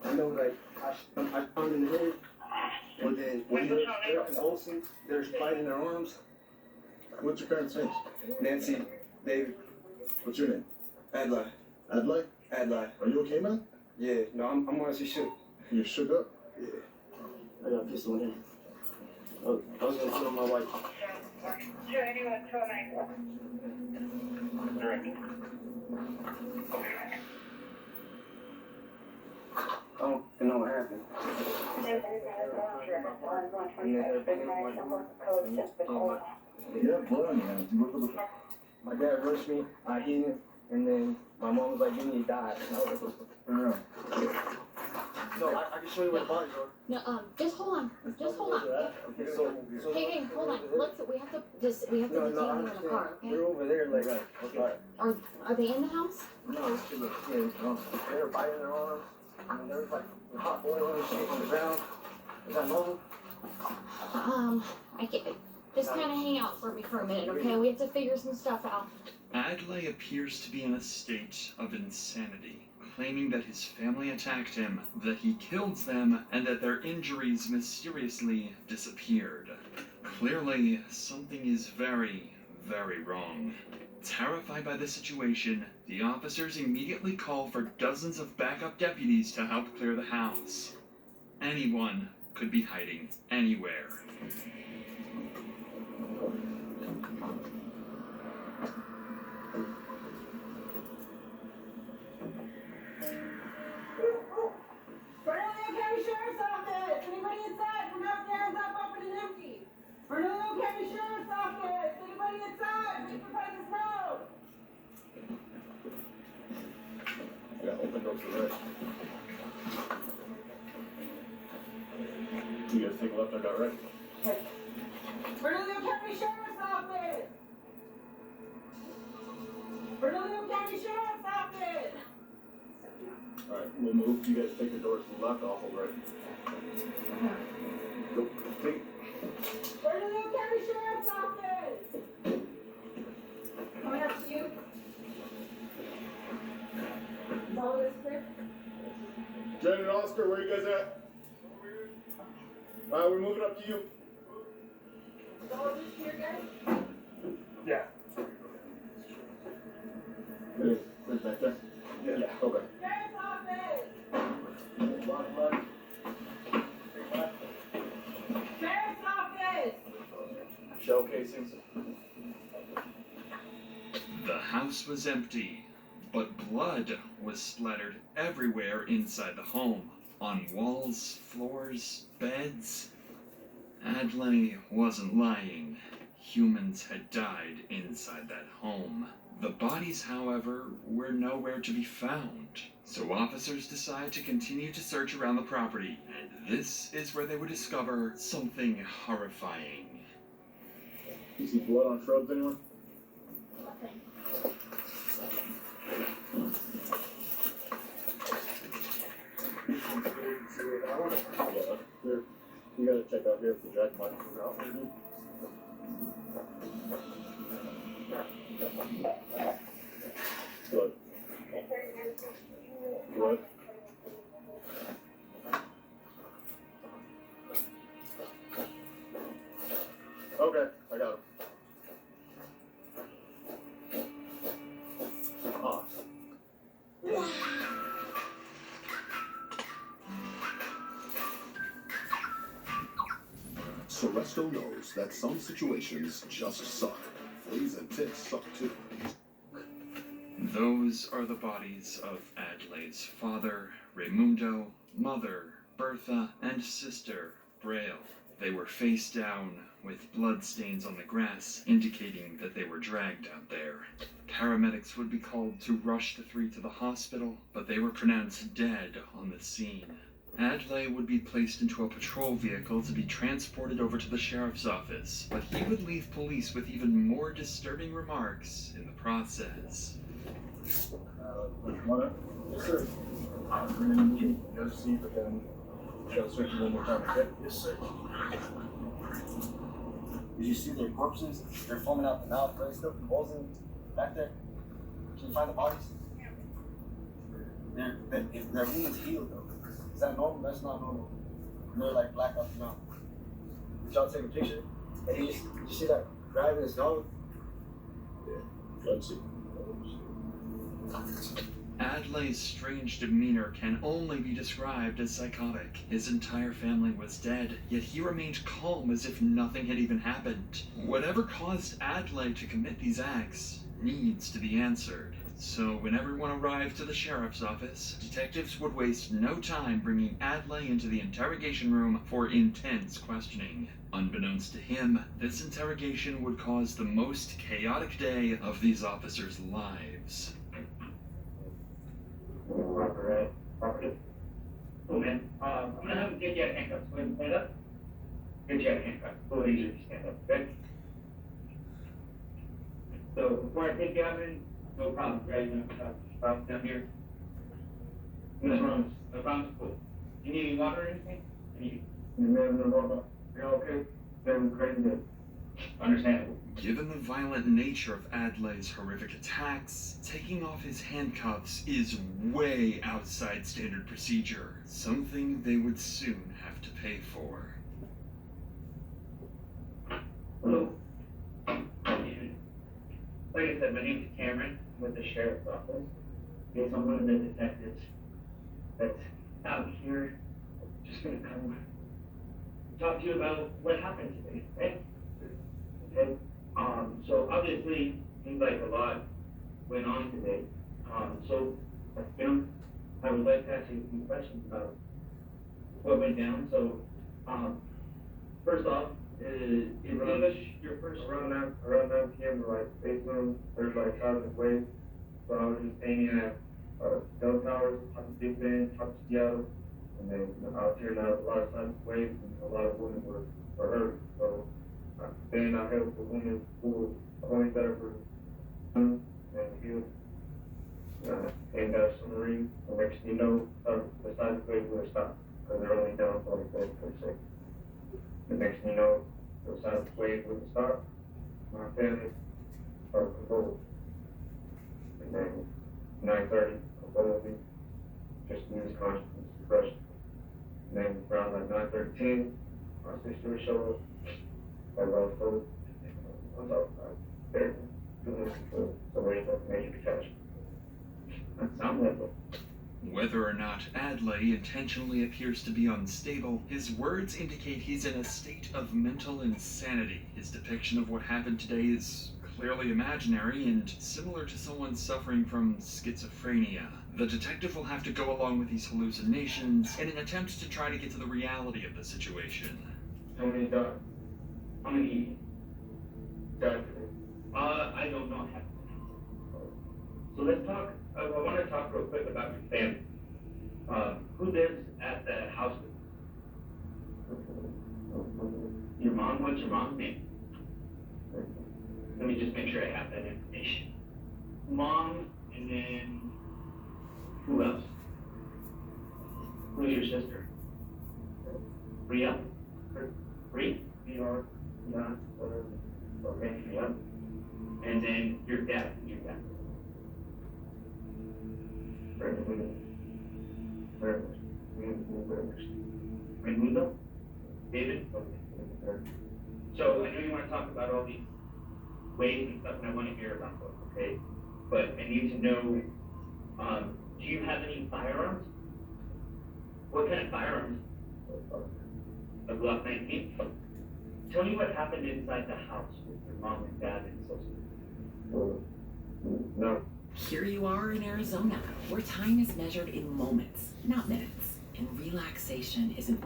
I know, like, I found in the head, and then they're convulsing, they're biting their arms. What's your parents' names? Nancy, David. What's your name? Adlai. Adlai? Adlai. Are you okay, man? Yeah, no, I'm honestly shook. You're shook up? Yeah. I got a pistol in here. I was gonna kill my wife. I don't know what happened. My dad rushed me, I hit him, and then my mom was like, "You need to die." And I was like, no, I can show you where the bodies are. No, just hold on. Just hold on. Okay, so Hey, hold on. We have to detain them in the car, okay? They're over there, like, okay. Are they in the house? No, they were biting their arms, and there was like hot oil and shit on the ground. Is that normal? I can't. Just kind of hang out for me for a minute, okay? We have to figure some stuff out. Adlai appears to be in a state of insanity, claiming that his family attacked him, that he killed them, and that their injuries mysteriously disappeared. Clearly, something is very, very wrong. Terrified by the situation, the officers immediately call for dozens of backup deputies to help clear the house. Anyone could be hiding anywhere. Bernalillo County Sheriff's Office! Anybody inside? Come out there, hands up, open and empty! Bernalillo County Sheriff's Office! Anybody inside? Make the presence known! Yeah, open doors to the right. take a left, I got right. Bernalillo County Sheriff's Office! Bernalillo County Sheriff's Office! Alright, we'll move. You guys take the doors to the left, I'll hold right. Go, take it. Bernalillo County Sheriff's Office! Coming up to you. Is all of this clear? Jen and Oscar, where you guys at? We're moving up to you. Is all of this clear, guys? Yeah. Right back there? Yeah. Okay. Sheriff's Office! Left. Sheriff's Office! Shell casings. The house was empty, but blood was splattered everywhere inside the home. On walls, floors, beds. Adlai wasn't lying. Humans had died inside that home. The bodies, however, were nowhere to be found. So officers decide to continue to search around the property, and this is where they would discover something horrifying. You see blood on shrubs, anyone? Yeah, here. You gotta check out here if the jack might move out. Good. Good. Okay, I got him. Soresto knows that some situations just suck. Fleas and ticks suck too. Those are the bodies of Adlai's father, Raimundo, mother, Bertha, and sister, Braille. They were face down, with bloodstains on the grass, indicating that they were dragged out there. Paramedics would be called to rush the three to the hospital, but they were pronounced dead on the scene. Adlai would be placed into a patrol vehicle to be transported over to the sheriff's office, but he would leave police with even more disturbing remarks in the process. Yes, sir. We're gonna need you to go see, but then shall search you one more time, okay? Yes, sir. Did you see their corpses? They're foaming out the mouth, right? Still convulsing back there. Can you find the bodies? If their wounds healed though, is that normal? That's not normal. They're like black up the mouth. Did y'all take a picture? And did you see that driving his dog? Yeah, let's see. Adlai's strange demeanor can only be described as psychotic. His entire family was dead, yet he remained calm as if nothing had even happened. Whatever caused Adlai to commit these acts needs to be answered. So when everyone arrived to the sheriff's office, detectives would waste no time bringing Adlai into the interrogation room for intense questioning. Unbeknownst to him, this interrogation would cause the most chaotic day of these officers' lives. Right. Cool, man. I'm gonna have him get you out of handcuffs. Go ahead and stand up. Get you out of handcuffs. Go ahead and stand up, okay? So before I take you out, man, no problem, right? You know, down here. No problems. No problems. Cool. You need any water or anything? No. You're okay? Feeling crazy good. Understandable. Given the violent nature of Adlai's horrific attacks, taking off his handcuffs is way outside standard procedure, something they would soon have to pay for. Hello. Like I said, my name is Cameron with the sheriff's office. Yes, I'm one of the detectives that's out here just gonna come talk to you about what happened today, right? Okay. So obviously seems like a lot went on today. So you know, I would like to ask you a few questions about what went down. So first off, is English your first? Around 9 p.m. we're like basement, there's like thousands of waves. So I was just aiming at cell towers, top of Big Bend, top of Seattle, And then out here now, a lot of times waves and a lot of women were hurt. So then I helped the women who were only better for them and healed. And submarine, the next thing you know, the side of the wave would have stopped because they're only down 44%. The next thing you know, the side of the wave would have stopped. My family started control. And then 9:30, completely just lose consciousness, depression. And then around like 9:13, my sister would show up. I was told, I'm talking about therapy, doing the way of major catastrophe. That sounds like it. Whether or not Adlai intentionally appears to be unstable, his words indicate he's in a state of mental insanity. His depiction of what happened today is clearly imaginary and similar to someone suffering from schizophrenia. The detective will have to go along with these hallucinations in an attempt to try to get to the reality of the situation. How many dogs? How many dogs? I don't know. So let's talk. I want to talk real quick about your family. Who lives at the house with you? Your mom? What's your mom's name? Let me just make sure I have that information. Mom, and then who else? Who's your sister? Ria? Ria? Ria? Yeah. Okay, yeah. And then your dad. Your dad. Raimundo? David? Okay. So I know you want to talk about all these ways and stuff, and I want to hear about those, okay? But I need to know, do you have any firearms? What kind of firearms? A Glock 19? Tell me what happened inside the house with your mom and dad and sister. No. Here you are in Arizona, where time is measured in moments, not minutes. And relaxation isn't.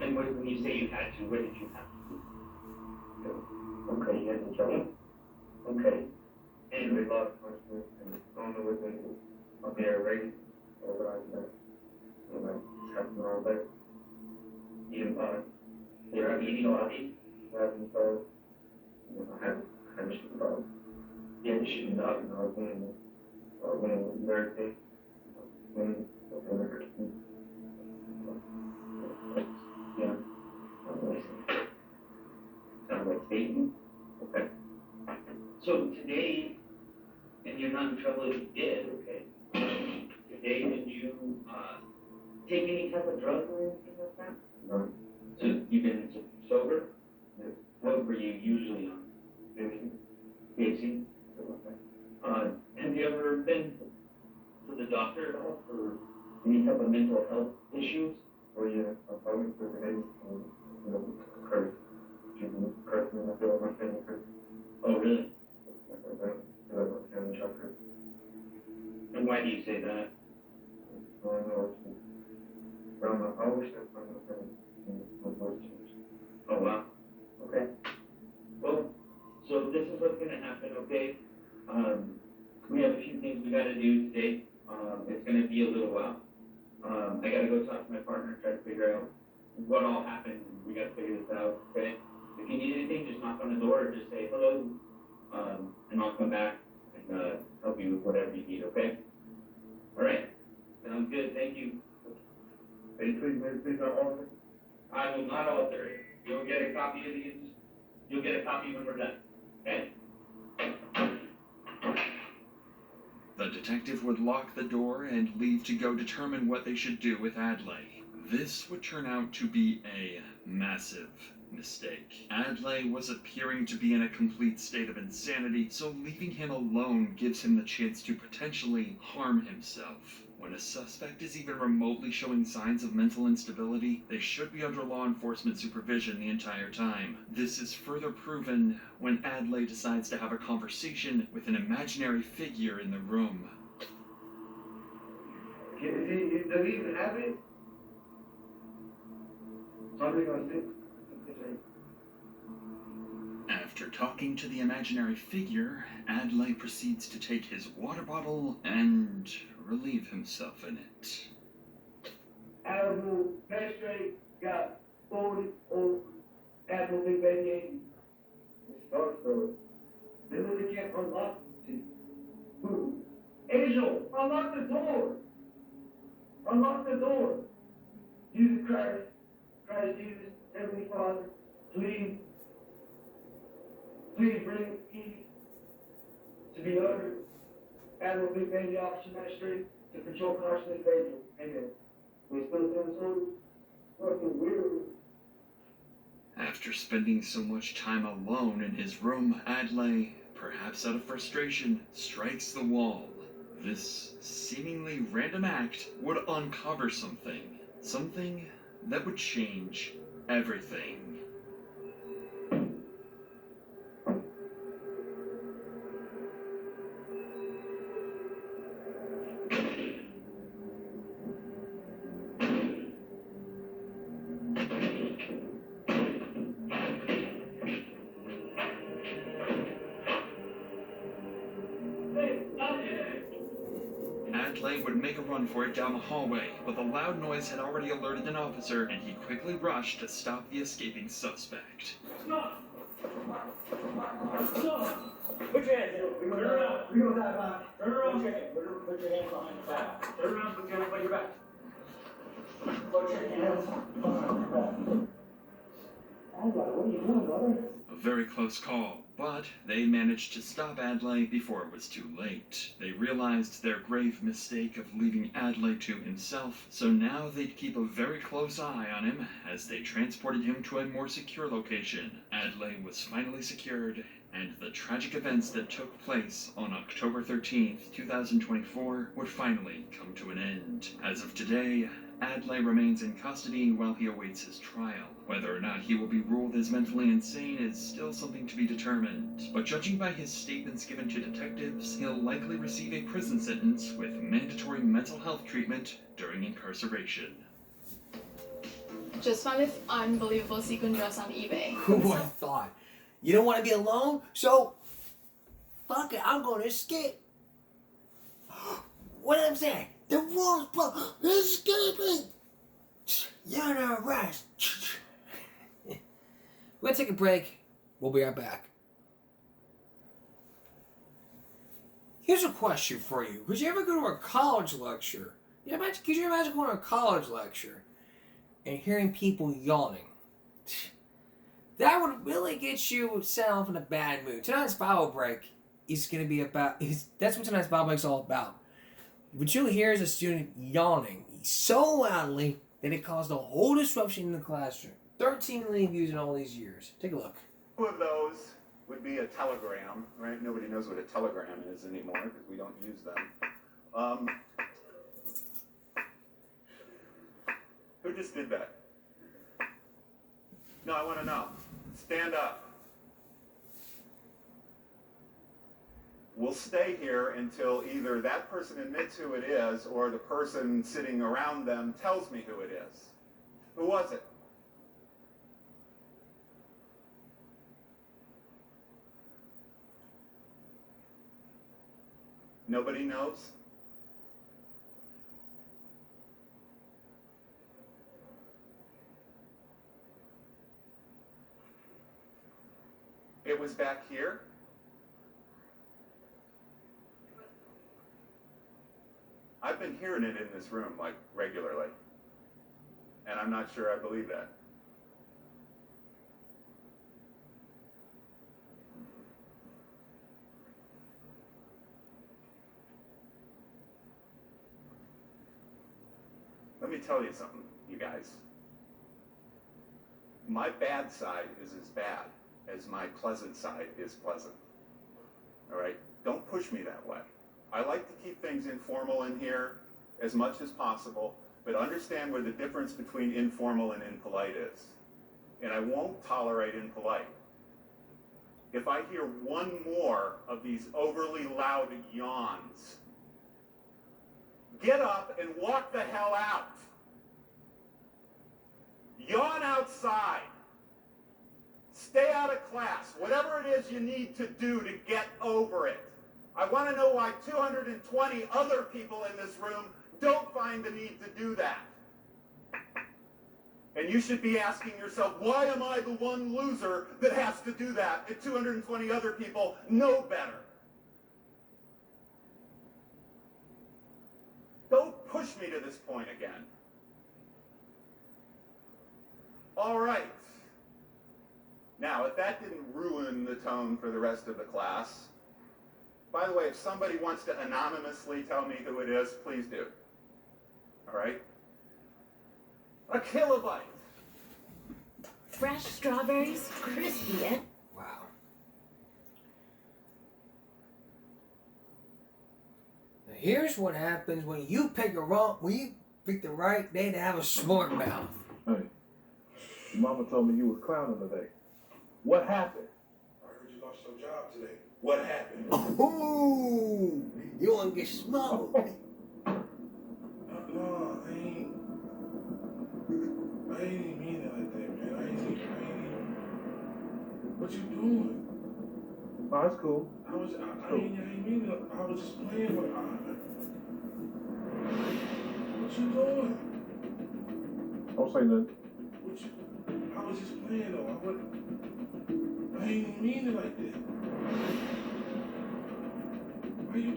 And when you say you had to, what did you have to do? Okay, you had to jump. Okay. And we lost consciousness, and I don't know what they do. I'll be erased, or what I said. And like, happened all day. Eating body. You're eating body? Having so, I had a shooting dog. You had a shooting dog? And I was winning with Thursday. Winning with Thursday. Yeah. Sounds like Satan. Okay. So today, and you're not in trouble if you did, okay? Today, did you take any type of drug or anything like that? No. So you've been sober? Yeah. What were you usually on? Pacing. Have you ever been to the doctor at all for any type of mental health issues? Or you probably for the days, curse. Curse me, I feel like my family curse. Oh, really? And why do you say that? I don't know. I wish that my voice changed. Oh, wow. Okay. Well, so this is what's going to happen, okay? We have a few things we got to do today. It's going to be a little while. I got to go talk to my partner and try to figure out what all happened. We got to figure this out, okay? If you need anything, just knock on the door or just say hello. And I'll come back and help you with whatever you need, okay? All right. Sounds good. Thank you. Please not alter it? I will not alter it. You'll get a copy of these. You'll get a copy when we're done. Okay? The detective would lock the door and leave to go determine what they should do with Adlai. This would turn out to be a massive mistake. Adlai was appearing to be in a complete state of insanity, so leaving him alone gives him the chance to potentially harm himself. When a suspect is even remotely showing signs of mental instability, they should be under law enforcement supervision the entire time. This is further proven when Adlai decides to have a conversation with an imaginary figure in the room. Is Does he even have it? Somebody gonna see. After talking to the imaginary figure, Adlai proceeds to take his water bottle and relieve himself in it. Admiral Penetrate got 40 over Admiral Big Baby 80. It starts though. They really can't unlock it. Who? Angel, unlock the door! Unlock the door! Jesus Christ, Christ Jesus, Heavenly Father, please bring peace to be uttered. Admiral Big Baby Officer Magistrate to control consciousness Angel. Amen. We still feeling so fucking weird. After spending so much time alone in his room, Adlai, perhaps out of frustration, strikes the wall. This seemingly random act would uncover something that would change everything. Adlai would make a run for it down the hallway, but the loud noise had already alerted an officer, and he quickly rushed to stop the escaping suspect. Stop! Stop! Put your hands up. Turn around. Turn around. Put your hands behind your back. Turn around. Put your hands behind your back. Put your hands behind your back. What are you doing, brother? A very close call, but they managed to stop Adlai before it was too late. They realized their grave mistake of leaving Adlai to himself, so now they'd keep a very close eye on him as they transported him to a more secure location. Adlai was finally secured, and the tragic events that took place on October 13th, 2024 would finally come to an end. As of today, Adlai remains in custody while he awaits his trial. Whether or not he will be ruled as mentally insane is still something to be determined, but judging by his statements given to detectives, he'll likely receive a prison sentence with mandatory mental health treatment during incarceration. Just found this unbelievable sequin dress on eBay. Who would have thought? You don't want to be alone, so fuck it, I'm going to escape. What I'm saying? The rules, bro. Escaping. You're under arrest. We're going to take a break. We'll be right back. Here's a question for you. Would you ever go to a college lecture? Could you imagine going to a college lecture and hearing people yawning? That would really get you sent off in a bad mood. Tonight's Bible break is going to be about... That's what tonight's Bible break is all about. What you'll hear is a student yawning so loudly that it caused a whole disruption in the classroom. 13 million views in all these years. Take a look. Two of those would be a telegram, right? Nobody knows what a telegram is anymore because we don't use them. Who just did that? No, I want to know. Stand up. We'll stay here until either that person admits who it is or the person sitting around them tells me who it is. Who was it? Nobody knows? It was back here? I've been hearing it in this room, like, regularly. And I'm not sure I believe that. Let me tell you something, you guys. My bad side is as bad as my pleasant side is pleasant. All right? Don't push me that way. I like to keep things informal in here as much as possible, but understand where the difference between informal and impolite is. And I won't tolerate impolite. If I hear one more of these overly loud yawns, get up and walk the hell out. Yawn outside. Stay out of class. Whatever it is you need to do to get over it. I want to know why 220 other people in this room don't find the need to do that. And you should be asking yourself, why am I the one loser that has to do that if 220 other people know better? Don't push me to this point again. All right. Now, if that didn't ruin the tone for the rest of the class, by the way, if somebody wants to anonymously tell me who it is, please do. All right? A kilobyte. Fresh strawberries, crispy and... Wow. Now here's what happens when you pick the right day to have a smart mouth. Hey, your mama told me you was clowning today. What happened? I heard you lost your job today. What happened? Oh, you want to get smoked? No, I ain't even mean it like that, man. I ain't even. What you doing? Oh, that's cool. I ain't mean it. I was just playing with What you doing? Don't say nothing. I was just playing though. I ain't even mean it like that. Why you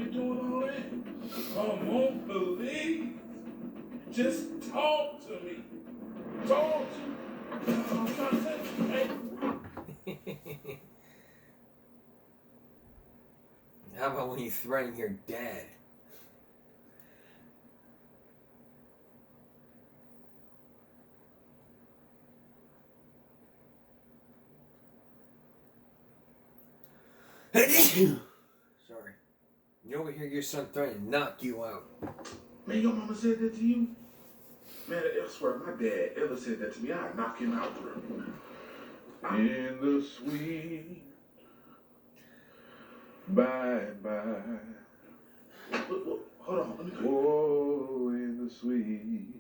doing all that? I won't believe. Just talk to me. Talk to me. I'm trying to say, hey. How about when you threaten your dad? Sorry. You overhear your son threatening to knock you out. Man, your mama said that to you? Man, I swear, my dad ever said that to me, I'd knock him out, bro. In the sweet bye-bye. Hold on, let me go. Oh, in the sweet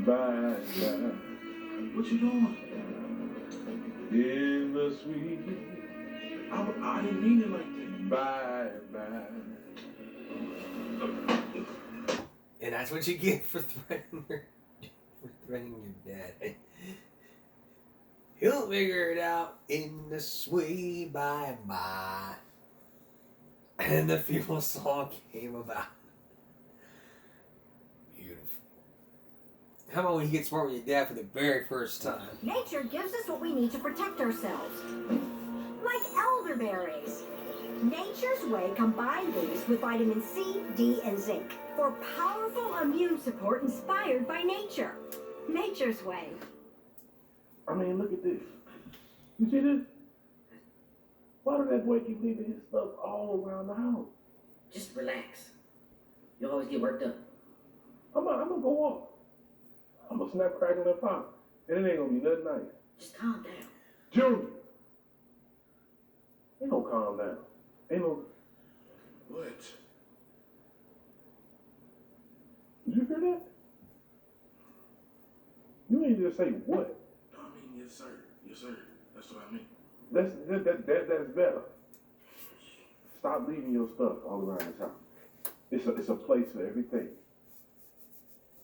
bye-bye. What you doing? In the sweet I didn't mean it like that. Bye-bye. And that's what you get for threatening your dad. He'll figure it out in the sweet bye-bye. And the funeral song came about. Beautiful. How about when you get smart with your dad for the very first time? Nature gives us what we need to protect ourselves. Like elderberries. Nature's Way combined these with vitamin C, D, and zinc for powerful immune support inspired by nature. Nature's Way. I mean, look at this. You see this? Why did that boy keep leaving his stuff all around the house? Just relax. You always get worked up. I'm gonna go off. I'm gonna snap, crackle, and pop. And it ain't gonna be nothing nice. Just calm down. Junior! Ain't no calm down. Ain't no... What? Did you hear that? You ain't just say what? I mean, yes, sir. Yes, sir. That's what I mean. That's better. Stop leaving your stuff all around this house. It's a place for everything.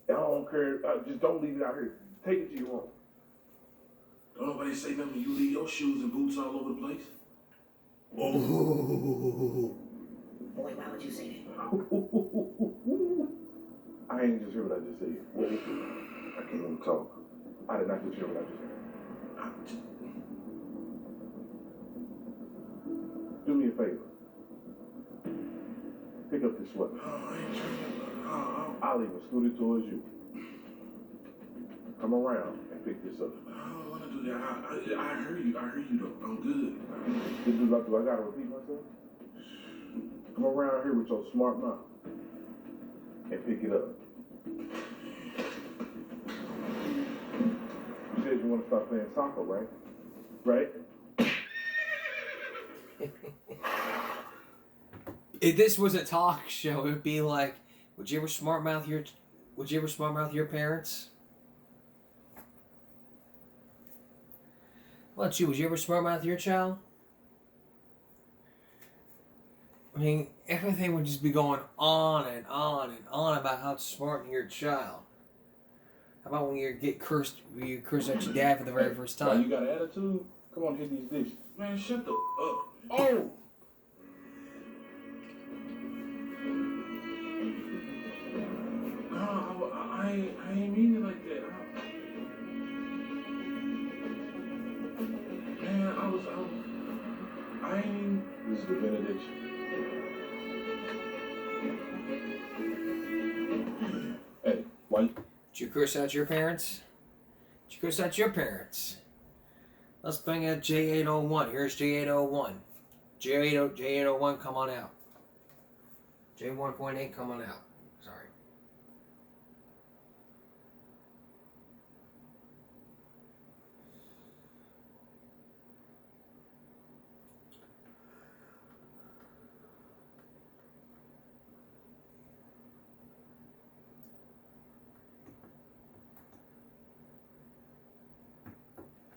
And I don't care. Just don't leave it out here. Take it to your room. Don't nobody say nothing when you leave your shoes and boots all over the place. Oh. Boy, why would you say that? I ain't just hear what I just said. I can't even talk. I did not just hear what I just said. Do me a favor. Pick up this sweater. I'll even scoot it towards you. Come around and pick this up. I don't want to do that. I heard you. I heard you though. I'm good. Do I gotta repeat myself? Come around here with your smart mouth and pick it up. You said you want to start playing soccer, right? Right? If this was a talk show, it would be like, would you ever smart mouth your parents? What about you? Would you ever smart mouth your child? I mean, everything would just be going on and on and on about how smart your child. How about when you curse at your dad for the very first time? Why, you got an attitude? Come on, hit these dishes. Man, shut the up. Oh! No, I ain't mean it like that. Man, I ain't. This is the benediction. Hey, why? Did you curse out your parents? Did you curse out your parents? Let's bring out J801. Here's J801. J801, come on out. J1.8, come on out. Sorry.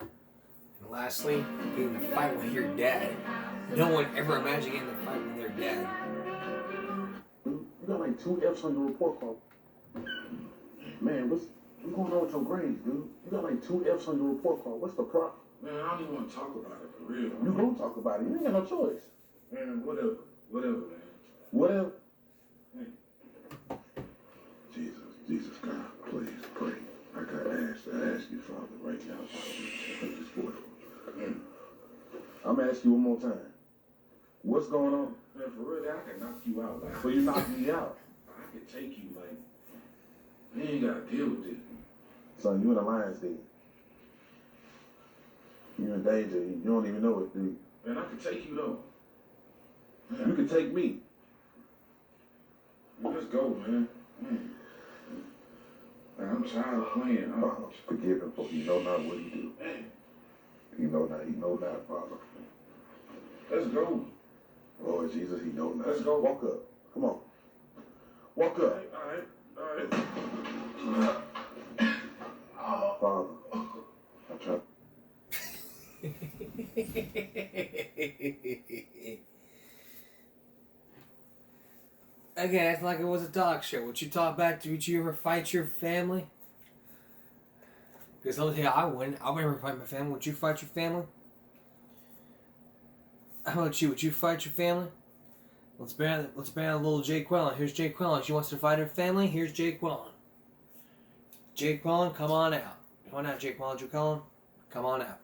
And lastly, getting in a fight with your dad. No one ever imagined getting in a fight with their dad. You got like 2 F's on your report card. Man, what's going on with your grades, dude? You got like 2 F's on your report card. What's the problem? Man, I don't even want to talk about it for real. You gonna talk about it. You ain't got no choice. Man, whatever, man. Whatever. Hey. Jesus, God, please pray. I gotta ask you, Father, right now, Father, this boy. I'm gonna ask you one more time. What's going on? Man, for real, I can knock you out. Like, So you knocked me out. I can take you, like, you ain't gotta deal with this. Son, you in the lion's den. You're in danger. You don't even know it, dude. Man, I can take you, though. Man, You can take me. let's go, man. Man, I'm tired of playing. Forgive him, for he know not what he do. Man, He know not, Father. let's go. Lord Jesus, he know not. Let's go. Walk up. Come on. Walk up. All right. Father, I try. Again, it's like it was a talk show. Would you talk back to? Would you ever fight your family? Because the only thing I wouldn't. I would never fight my family. Would you fight your family? How about you? Would you fight your family? Let's bring out little Jay Quellen. Here's Jay Quellen. She wants to fight her family. Here's Jay Quellen. Jay Quellen, come on out. Come on out, Jay Quellen. Jay Quellen, come on out.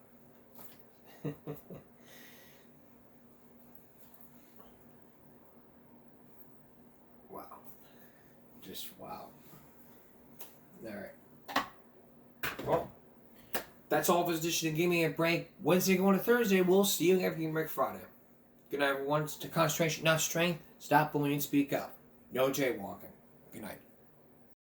Wow. Just wow. Alright. Well, that's all for this edition of Give Me a Break. Wednesday going to Thursday. We'll see you again for Give Me a Break Friday. Good night, everyone. To concentration, not strength. Stop bullying and speak up. No jaywalking. Good night.